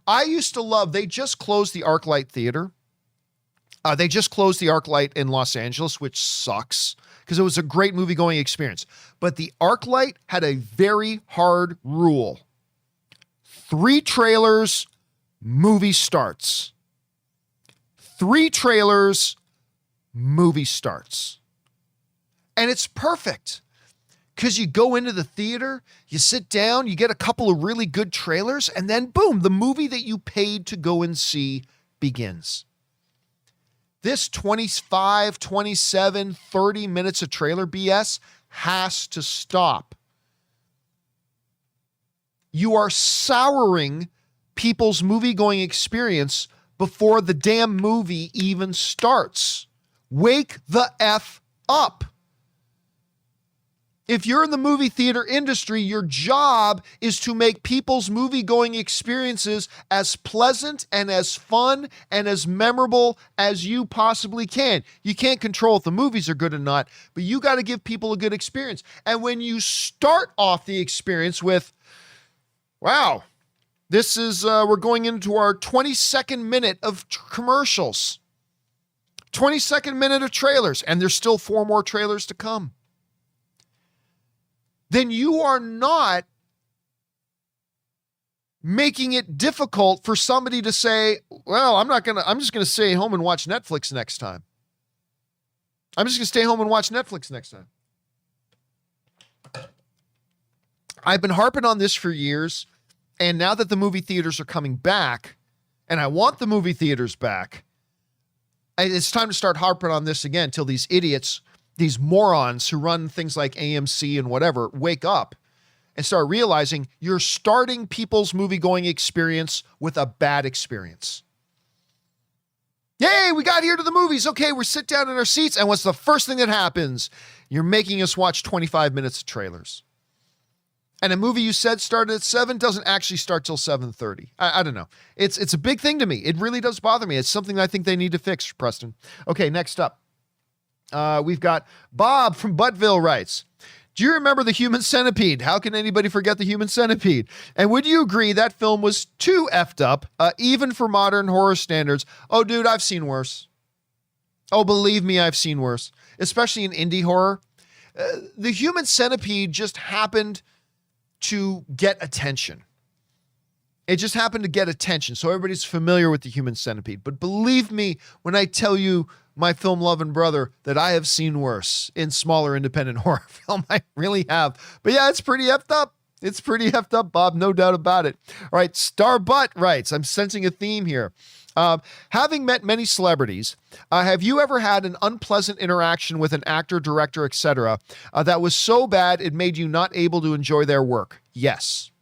I used to love, they just closed the ArcLight Theater. They just closed the ArcLight in Los Angeles, which sucks because it was a great movie-going experience. But the ArcLight had a very hard rule. 3 trailers, movie starts. 3 trailers, movie starts. And it's perfect Because you go into the theater, you sit down, you get a couple of really good trailers, and then boom, the movie that you paid to go and see begins. This 25, 27, 30 minutes of trailer BS has to stop. You are souring people's movie-going experience before the damn movie even starts. Wake the F up. If you're in the movie theater industry, your job is to make people's movie-going experiences as pleasant and as fun and as memorable as you possibly can. You can't control if the movies are good or not, but you got to give people a good experience. And when you start off the experience with, wow, this is, we're going into our 22nd minute of commercials, 22nd minute of trailers, and there's still 4 more trailers to come. Then you are not making it difficult for somebody to say, well, I'm just going to stay home and watch Netflix next time. I'm just going to stay home and watch Netflix next time. I've been harping on this for years, and now that the movie theaters are coming back, and I want the movie theaters back, it's time to start harping on this again till these idiots, these morons who run things like AMC and whatever, wake up and start realizing you're starting people's movie-going experience with a bad experience. Yay, we got here to the movies. Okay, we're sit down in our seats, and what's the first thing that happens? You're making us watch 25 minutes of trailers. And a movie you said started at 7 doesn't actually start till 7:30. I don't know. It's a big thing to me. It really does bother me. It's something I think they need to fix, Preston. Okay, next up. We've got Bob from Buttville writes, do you remember the Human Centipede? How can anybody forget the Human Centipede? And would you agree that film was too effed up, even for modern horror standards? Oh, dude, I've seen worse. Oh, believe me, I've seen worse, especially in indie horror. The Human Centipede just happened to get attention. It just happened to get attention. So everybody's familiar with the Human Centipede. But believe me when I tell you, my film-loving brother, that I have seen worse in smaller independent horror film. I really have. But yeah, it's pretty effed up. It's pretty effed up, Bob. No doubt about it. All right, Starbutt writes, I'm sensing a theme here. Having met many celebrities, have you ever had an unpleasant interaction with an actor, director, etc., that was so bad it made you not able to enjoy their work? Yes.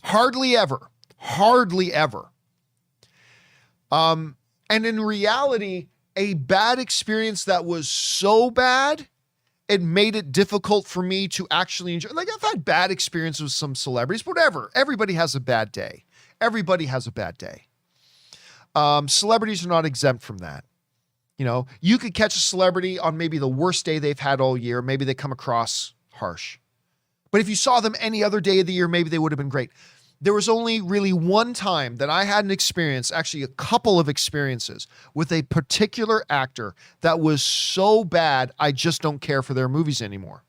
Hardly ever. Hardly ever. And in reality, a bad experience that was so bad, it made it difficult for me to actually enjoy. Like, I've had bad experiences with some celebrities, whatever. Everybody has a bad day. Everybody has a bad day. Celebrities are not exempt from that. You know, you could catch a celebrity on maybe the worst day they've had all year. Maybe they come across harsh. But if you saw them any other day of the year, maybe they would have been great. There was only really one time that I had an experience, actually a couple of experiences, with a particular actor that was so bad, I just don't care for their movies anymore.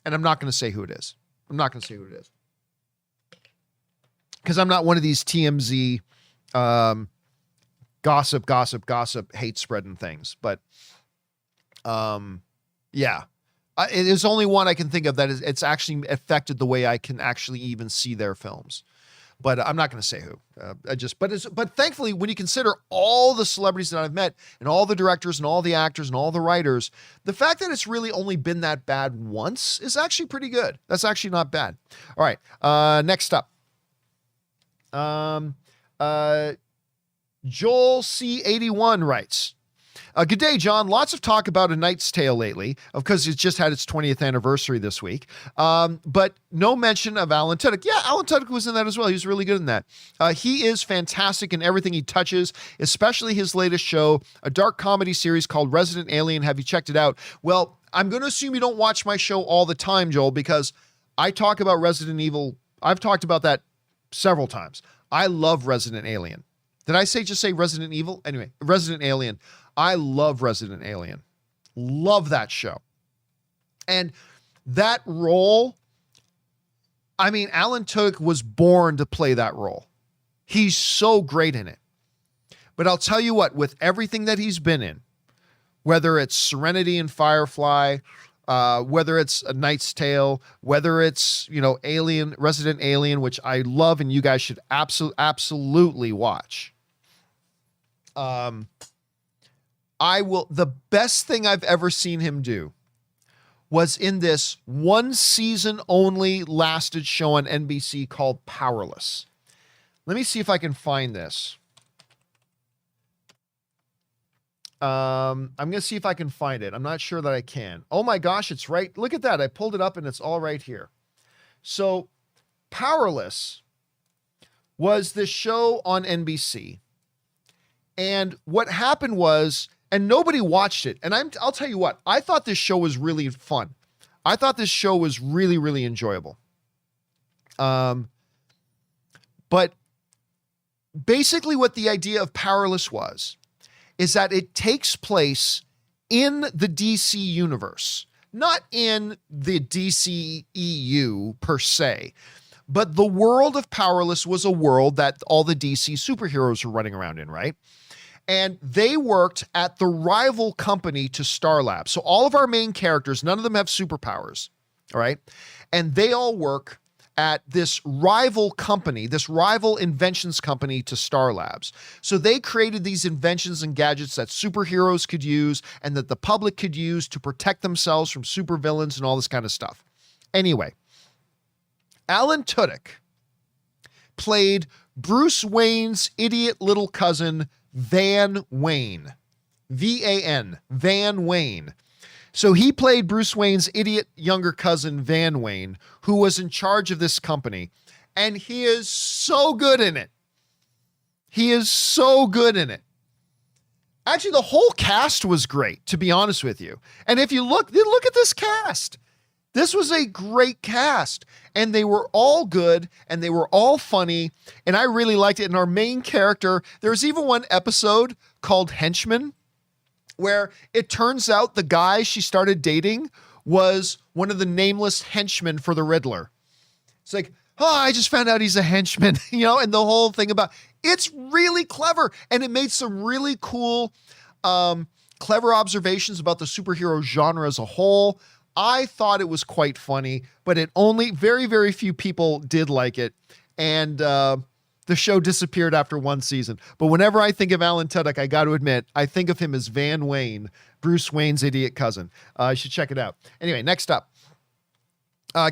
And I'm not going to say who it is. I'm not going to say who it is. Because I'm not one of these TMZ gossip, hate spreading things. But yeah. It is only one I can think of that it's actually affected the way I can actually even see their films. But I'm not going to say who. But thankfully, when you consider all the celebrities that I've met and all the directors and all the actors and all the writers, the fact that it's really only been that bad once is actually pretty good. That's actually not bad. All right. Next up. Joel C81 writes, good day, John. Lots of talk about A Knight's Tale lately, because it's just had its 20th anniversary this week. But no mention of Alan Tudyk. Yeah, Alan Tudyk was in that as well. He was really good in that. He is fantastic in everything he touches, especially his latest show, a dark comedy series called Resident Alien. Have you checked it out? Well, I'm going to assume you don't watch my show all the time, Joel, because I talk about Resident Evil. I've talked about that several times. I love Resident Alien. Did I just say Resident Evil? Anyway, Resident Alien. I love Resident Alien. Love that show. And that role, I mean, Alan Tudyk was born to play that role. He's so great in it. But I'll tell you what, with everything that he's been in, whether it's Serenity and Firefly, whether it's A Knight's Tale, whether it's, Alien, Resident Alien, which I love and you guys should absolutely watch. The best thing I've ever seen him do was in this one season only lasted show on NBC called Powerless. Let me see if I can find this. I'm going to see if I can find it. I'm not sure that I can. Oh my gosh, it's right. Look at that. I pulled it up and it's all right here. So Powerless was this show on NBC. And what happened was, and nobody watched it. And I'll tell you what, I thought this show was really fun. I thought this show was really, really enjoyable. But basically what the idea of Powerless was, is that it takes place in the DC universe, not in the DCEU per se, but the world of Powerless was a world that all the DC superheroes were running around in, right? And they worked at the rival company to Star Labs. So all of our main characters, none of them have superpowers, all right? And they all work at this rival company, this rival inventions company to Star Labs. So they created these inventions and gadgets that superheroes could use and that the public could use to protect themselves from supervillains and all this kind of stuff. Anyway, Alan Tudyk played Bruce Wayne's idiot little cousin, Van Wayne. V-A-N, Van Wayne. So he played Bruce Wayne's idiot younger cousin, Van Wayne, who was in charge of this company. And he is so good in it. He is so good in it. Actually, the whole cast was great, to be honest with you. And if you look at this cast. This was a great cast. And they were all good and they were all funny. And I really liked it. And our main character, there's even one episode called Henchman, where it turns out the guy she started dating was one of the nameless henchmen for the Riddler. It's like, oh, I just found out he's a henchman, and the whole thing about it's really clever. And it made some really cool, clever observations about the superhero genre as a whole. I thought it was quite funny, but very, very few people did like it. And, the show disappeared after one season. But whenever I think of Alan Tudyk, I got to admit, I think of him as Van Wayne, Bruce Wayne's idiot cousin. You should check it out. Anyway, next up.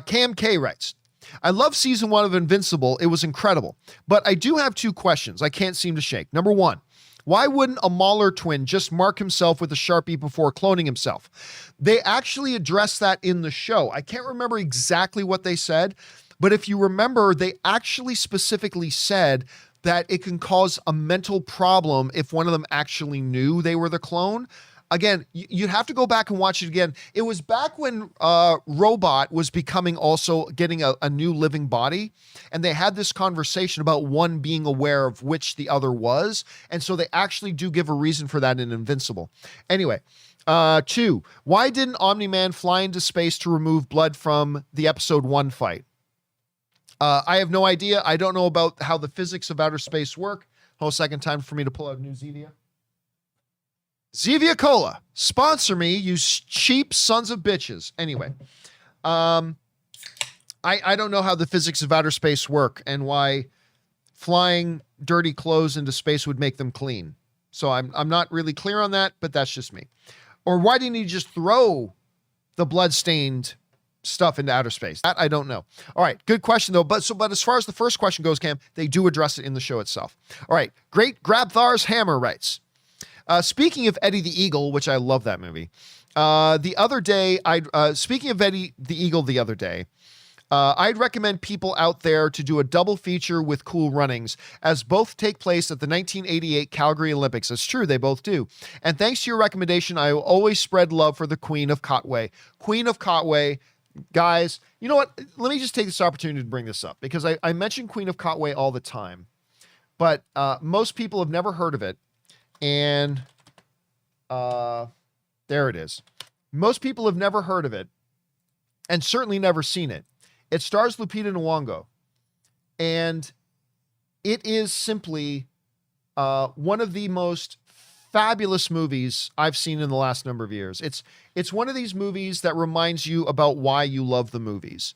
Cam K writes, I love season 1 of Invincible. It was incredible. But I do have 2 questions I can't seem to shake. Number 1, why wouldn't a Mauler twin just mark himself with a Sharpie before cloning himself? They actually addressed that in the show. I can't remember exactly what they said, but if you remember, they actually specifically said that it can cause a mental problem if one of them actually knew they were the clone. Again, you'd have to go back and watch it again. It was back when Robot was getting a new living body. And they had this conversation about one being aware of which the other was. And so they actually do give a reason for that in Invincible. Anyway, 2, why didn't Omni-Man fly into space to remove blood from the episode 1 fight? I have no idea. I don't know about how the physics of outer space work. Whole second time for me to pull out new Zevia. Zevia Cola, sponsor me, you cheap sons of bitches. Anyway, I don't know how the physics of outer space work and why flying dirty clothes into space would make them clean. So I'm not really clear on that, but that's just me. Or why didn't he just throw the blood-stained stuff into outer space? That I don't know. All right, good question though. But as far as the first question goes, Cam, they do address it in the show itself. All right, great Grabthar's Hammer writes, speaking of Eddie the Eagle, which I love that movie. The other day, speaking of Eddie the Eagle the other day, I'd recommend people out there to do a double feature with Cool Runnings, as both take place at the 1988 Calgary Olympics. It's true, they both do. And thanks to your recommendation, I will always spread love for the Queen of Kotway. Queen of Kotway, guys, you know what? Let me just take this opportunity to bring this up, because I mention Queen of Kotway all the time, but most people have never heard of it. And there it is. Most people have never heard of it and certainly never seen it. It stars Lupita Nyong'o, and it is simply one of the most fabulous movies I've seen in the last number of years. It's one of these movies that reminds you about why you love the movies.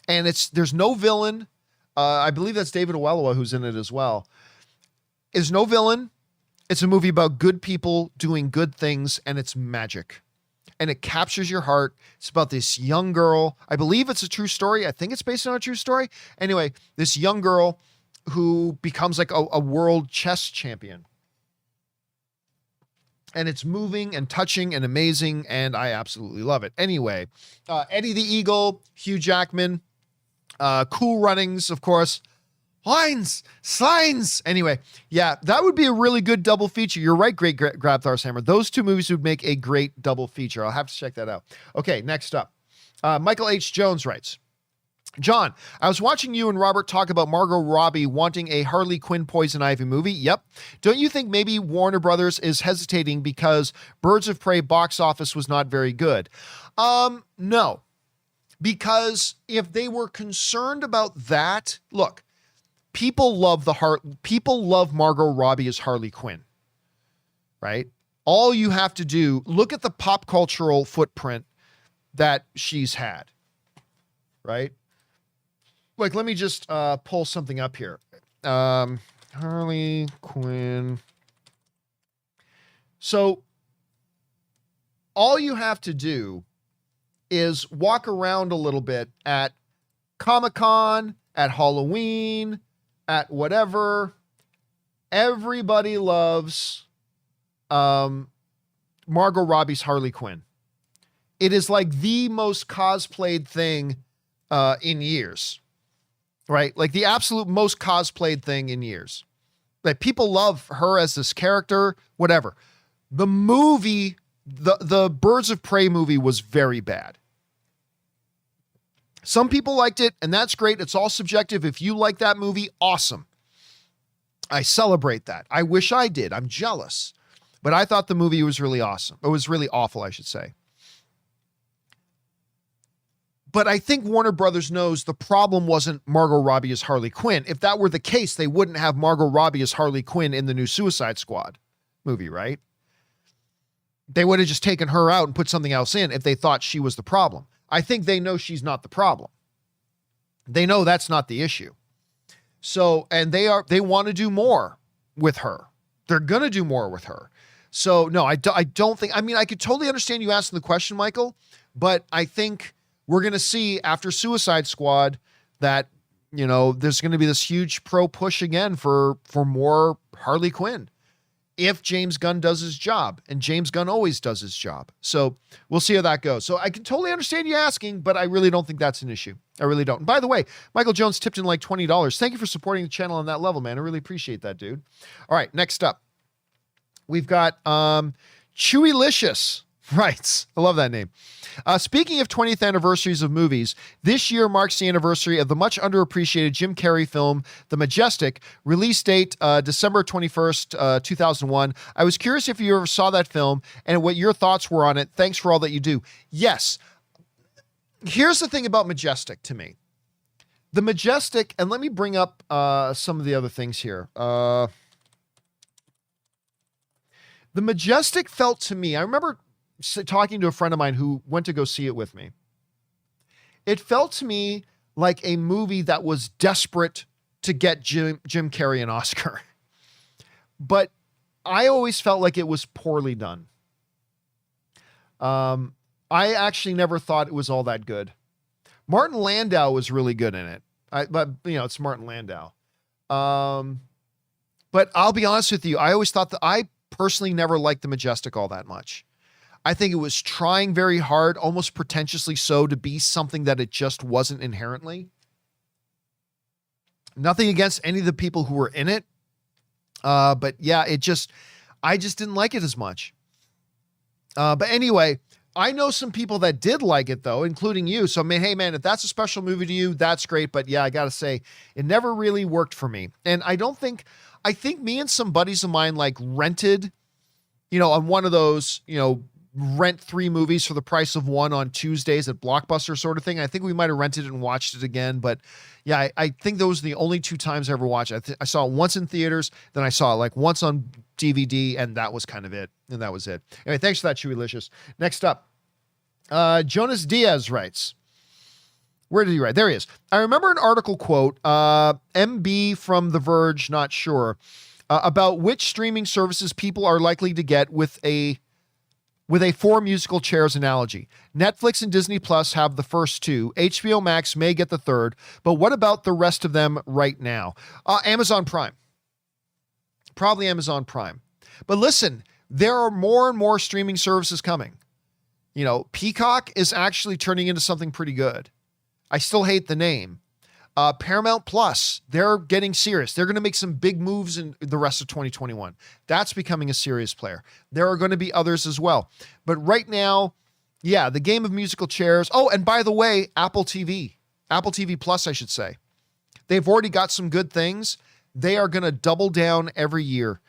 And there's no villain. I believe that's David Oyelowo who's in it as well. There's no villain. It's a movie about good people doing good things, and it's magic. And it captures your heart. It's about this young girl. I believe it's a true story. I think it's based on a true story. Anyway, this young girl who becomes like a world chess champion. And it's moving and touching and amazing, and I absolutely love it. Anyway, Eddie the Eagle, Hugh Jackman, Cool Runnings, of course. Lines, signs. Anyway, yeah, that would be a really good double feature. You're right, Great Grabthar's Hammer. Those two movies would make a great double feature. I'll have to check that out. Okay, next up. Michael H. Jones writes, John, I was watching you and Robert talk about Margot Robbie wanting a Harley Quinn Poison Ivy movie. Yep. Don't you think maybe Warner Brothers is hesitating because Birds of Prey box office was not very good? No. Because if they were concerned about that, look, people love Margot Robbie as Harley Quinn, right? All you have to do, look at the pop cultural footprint that she's had, right? Like, let me just pull something up here. Harley Quinn. So all you have to do is walk around a little bit at Comic-Con, at Halloween, at whatever. Everybody loves Margot Robbie's Harley Quinn. It is like the most cosplayed thing in years, right? Like the absolute most cosplayed thing in years. Like people love her as this character, whatever. The movie, the Birds of Prey movie was very bad. Some people liked it, and that's great. It's all subjective. If you like that movie, awesome. I celebrate that. I wish I did. I'm jealous. But I thought the movie was really awesome. It was really awful, I should say. But I think Warner Brothers knows the problem wasn't Margot Robbie as Harley Quinn. If that were the case, they wouldn't have Margot Robbie as Harley Quinn in the new Suicide Squad movie, right? They would have just taken her out and put something else in if they thought she was the problem. I think they know she's not the problem. They know that's not the issue. So, and they want to do more with her. They're going to do more with her. So, no, I don't think, I mean, I could totally understand you asking the question, Michael, but I think we're going to see after Suicide Squad that, you know, there's going to be this huge pro push again for more Harley Quinn if James Gunn does his job, and James Gunn always does his job. So we'll see how that goes. So I can totally understand you asking, but I really don't think that's an issue. I really don't. And by the way, Michael Jones tipped in like $20. Thank you for supporting the channel on that level, man. I really appreciate that, dude. All right, next up, we've got Chewylicious. Right. I love that name. Speaking of 20th anniversaries of movies, this year marks the anniversary of the much underappreciated Jim Carrey film, The Majestic, release date December 21st, 2001. I was curious if you ever saw that film and what your thoughts were on it. Thanks for all that you do. Yes. Here's the thing about Majestic to me. The Majestic, and let me bring up some of the other things here. The Majestic felt to me, I remember talking to a friend of mine who went to go see it with me. It felt to me like a movie that was desperate to get Jim Carrey an Oscar. But I always felt like it was poorly done. I actually never thought it was all that good. Martin Landau was really good in it. But you know, it's Martin Landau. But I'll be honest with you. I always thought that I personally never liked The Majestic all that much. I think it was trying very hard, almost pretentiously so, to be something that it just wasn't inherently. Nothing against any of the people who were in it. But yeah, I just didn't like it as much. But anyway, I know some people that did like it though, including you. So, hey man, if that's a special movie to you, that's great. But yeah, I got to say it never really worked for me. And I think me and some buddies of mine like rented, you know, on one of those, you know, rent 3 movies for the price of 1 on Tuesdays at Blockbuster sort of thing. I think we might have rented it and watched it again. But yeah, I think those are the only 2 times I ever watched it. I saw it once in theaters. Then I saw it like once on DVD, and that was kind of it. And that was it. Anyway, thanks for that, Chewylicious. Next up, Jonas Diaz writes, where did he write? There he is. I remember an article quote, MB from The Verge, not sure, about which streaming services people are likely to get with a four musical chairs analogy. Netflix and Disney Plus have the first two. HBO Max may get the third, but what about the rest of them right now? Amazon Prime. Probably Amazon Prime. But listen, there are more and more streaming services coming. You know, Peacock is actually turning into something pretty good. I still hate the name. Paramount Plus, they're getting serious. They're going to make some big moves in the rest of 2021. That's becoming a serious player. There are going to be others as well. But right now, yeah, the game of musical chairs. Oh, and by the way, Apple TV Plus, I should say. They've already got some good things. They are going to double down every year.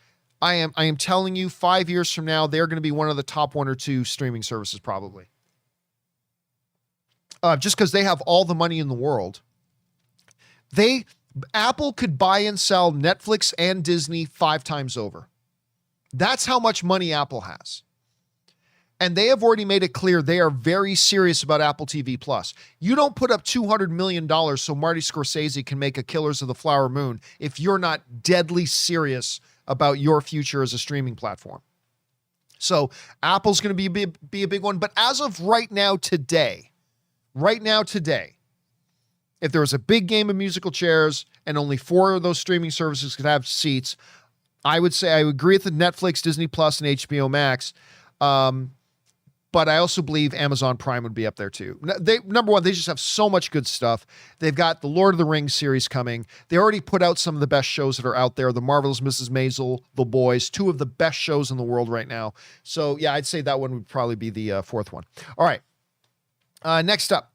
I am telling you, 5 years from now, they're going to be one of the top 1 or 2 streaming services probably. Just because they have all the money in the world. Apple could buy and sell Netflix and Disney 5 times over. That's how much money Apple has. And they have already made it clear they are very serious about Apple TV Plus. You don't put up $200 million so Marty Scorsese can make a Killers of the Flower Moon if you're not deadly serious about your future as a streaming platform. So Apple's going to be a big one. But as of right now today, if there was a big game of musical chairs and only 4 of those streaming services could have seats, I would say I would agree with the Netflix, Disney Plus, and HBO Max. But I also believe Amazon Prime would be up there too. Number one, they just have so much good stuff. They've got the Lord of the Rings series coming. They already put out some of the best shows that are out there. The Marvelous Mrs. Maisel, The Boys, 2 of the best shows in the world right now. So yeah, I'd say that one would probably be the 4th one. All right. Next up.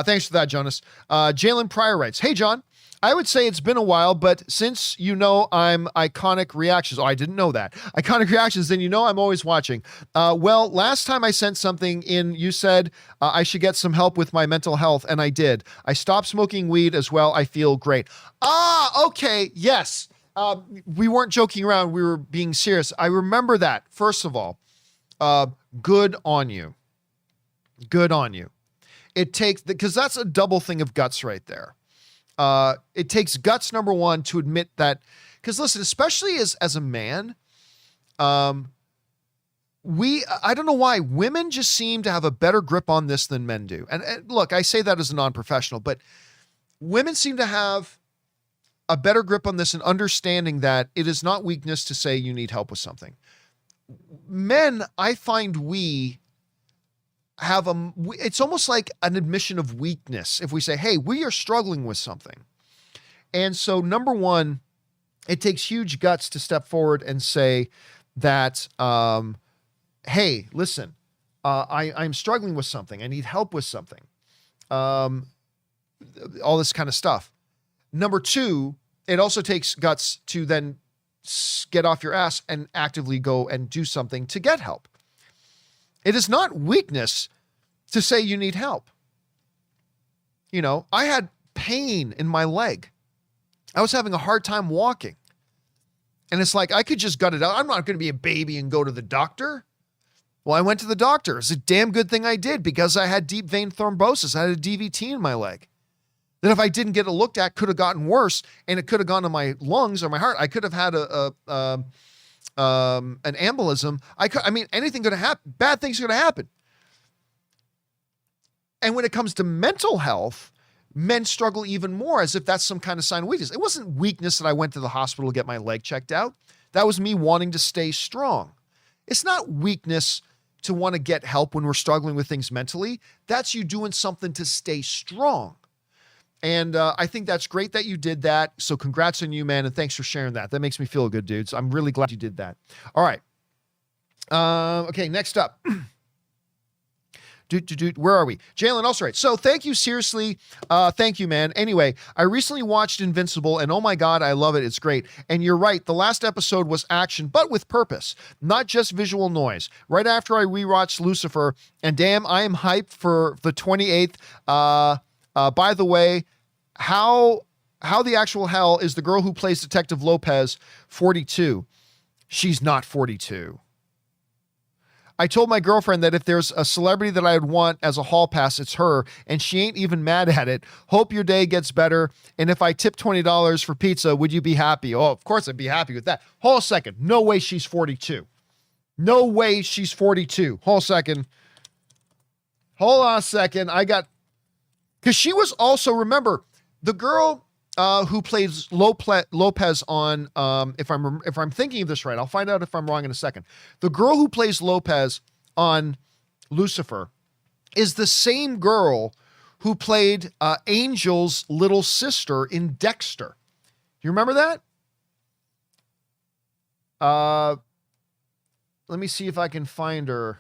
Thanks for that, Jonas. Jalen Pryor writes, hey, John, I would say it's been a while, but since you know I'm Iconic Reactions, I didn't know that. Iconic Reactions, then you know I'm always watching. Well, last time I sent something in, you said I should get some help with my mental health, and I did. I stopped smoking weed as well. I feel great. Okay, yes. We weren't joking around. We were being serious. I remember that. First of all, good on you. Good on you. It takes, because that's a double thing of guts right there. It takes guts, number one, to admit that, because listen, especially as a man, I don't know why, women just seem to have a better grip on this than men do. And look, I say that as a non-professional, but women seem to have a better grip on this and understanding that it is not weakness to say you need help with something. Men, I find we have it's almost like an admission of weakness if we say, hey, we are struggling with something. And so number one, it takes huge guts to step forward and say that, hey, listen, I'm struggling with something. I need help with something. All this kind of stuff. Number two, it also takes guts to then get off your ass and actively go and do something to get help. It is not weakness to say you need help. You know, I had pain in my leg. I was having a hard time walking. And it's like, I could just gut it out. I'm not going to be a baby and go to the doctor. Well, I went to the doctor. It's a damn good thing I did because I had deep vein thrombosis. I had a DVT in my leg. That if I didn't get it looked at, could have gotten worse, and it could have gone to my lungs or my heart. I could have had an embolism. Anything could have happened. Bad things could have happened. And when it comes to mental health, men struggle even more as if that's some kind of sign of weakness. It wasn't weakness that I went to the hospital to get my leg checked out. That was me wanting to stay strong. It's not weakness to want to get help when we're struggling with things mentally. That's you doing something to stay strong. And I think that's great that you did that. So congrats on you, man. And thanks for sharing that. That makes me feel good, dudes. I'm really glad you did that. All right. Okay, next up. Where are we? Jalen also writes, so thank you, seriously. Thank you, man. Anyway, I recently watched Invincible, and oh my God, I love it. It's great. And you're right. The last episode was action, but with purpose, not just visual noise. Right after I rewatched Lucifer, and damn, I am hyped for the 28th. By the way, how the actual hell is the girl who plays Detective Lopez 42? She's not 42. I told my girlfriend that if there's a celebrity that I would want as a hall pass, it's her, and she ain't even mad at it. Hope your day gets better. And if I tip $20 for pizza, would you be happy? Oh, of course I'd be happy with that. Hold a second. No way she's 42. No way she's 42. Hold a second. Hold on a second. Because she was also, remember, the girl who plays Lopez on, if I'm thinking of this right, I'll find out if I'm wrong in a second. The girl who plays Lopez on Lucifer is the same girl who played Angel's little sister in Dexter. You remember that? Let me see if I can find her.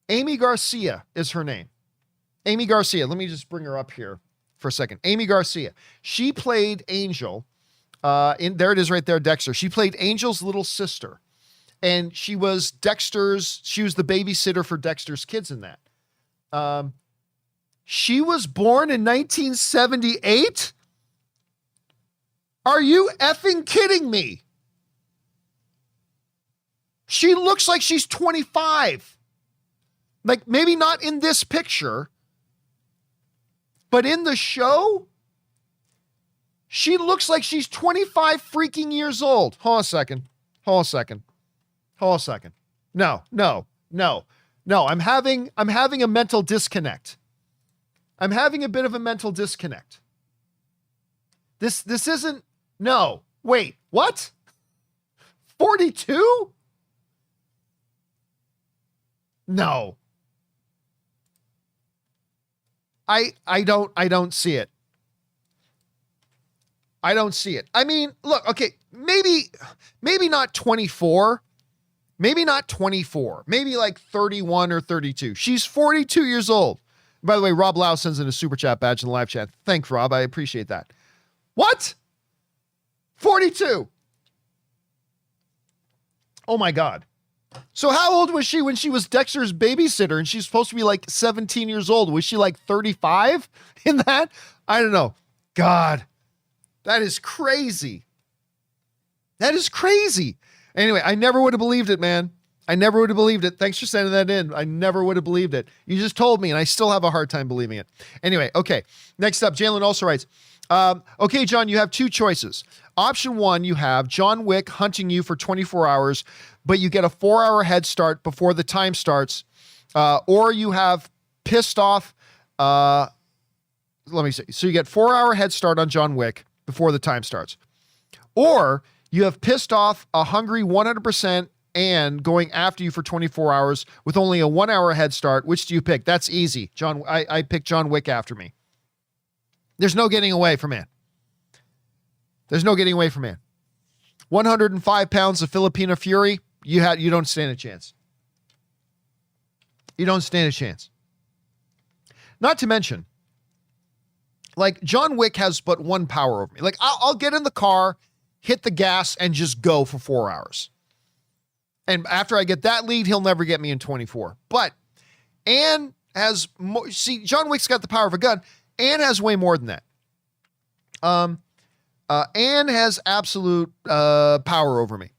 Amy Garcia is her name. Amy Garcia. Let me just bring her up here for a second. Amy Garcia. She played Angel. There it is right there, Dexter. She played Angel's little sister. And she was the babysitter for Dexter's kids in that. She was born in 1978? Are you effing kidding me? She looks like she's 25. Like, maybe not in this picture, but in the show, she looks like she's 25 freaking years old. Hold on a second. No. I'm having a mental disconnect. I'm having a bit of a mental disconnect. This isn't, no. Wait, what? 42? No. I don't see it. I don't see it. I mean, look, okay, maybe not 24. Maybe not 24. Maybe like 31 or 32. She's 42 years old. By the way, Rob Lau sends in a super chat badge in the live chat. Thanks, Rob. I appreciate that. What? 42. Oh my God. So how old was she when she was Dexter's babysitter and she's supposed to be like 17 years old? Was she like 35 in that? I don't know. God, that is crazy. That is crazy. Anyway, I never would have believed it, man. I never would have believed it. Thanks for sending that in. I never would have believed it. You just told me and I still have a hard time believing it. Anyway, okay. Next up, Jalen also writes, okay, John, you have two choices. Option one, you have John Wick hunting you for 24 hours, but you get a 4-hour head start before the time starts. Or you have pissed off, let me see. So you get 4-hour head start on John Wick before the time starts. Or you have pissed off a hungry 100% and going after you for 24 hours with only a 1-hour head start. Which do you pick? That's easy. John, I pick John Wick after me. There's no getting away from it. There's no getting away from it. 105 pounds of Filipino fury. You don't stand a chance. You don't stand a chance. Not to mention, like, John Wick has but one power over me. Like, I'll get in the car, hit the gas, and just go for 4 hours. And after I get that lead, he'll never get me in 24. But Anne has more. See, John Wick's got the power of a gun. Anne has way more than that. Anne has absolute power over me.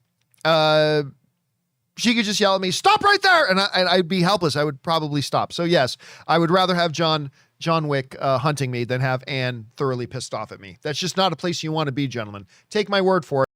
She could just yell at me, "Stop right there!" and I'd be helpless. I would probably stop. So yes, I would rather have John Wick hunting me than have Anne thoroughly pissed off at me. That's just not a place you want to be, gentlemen. Take my word for it.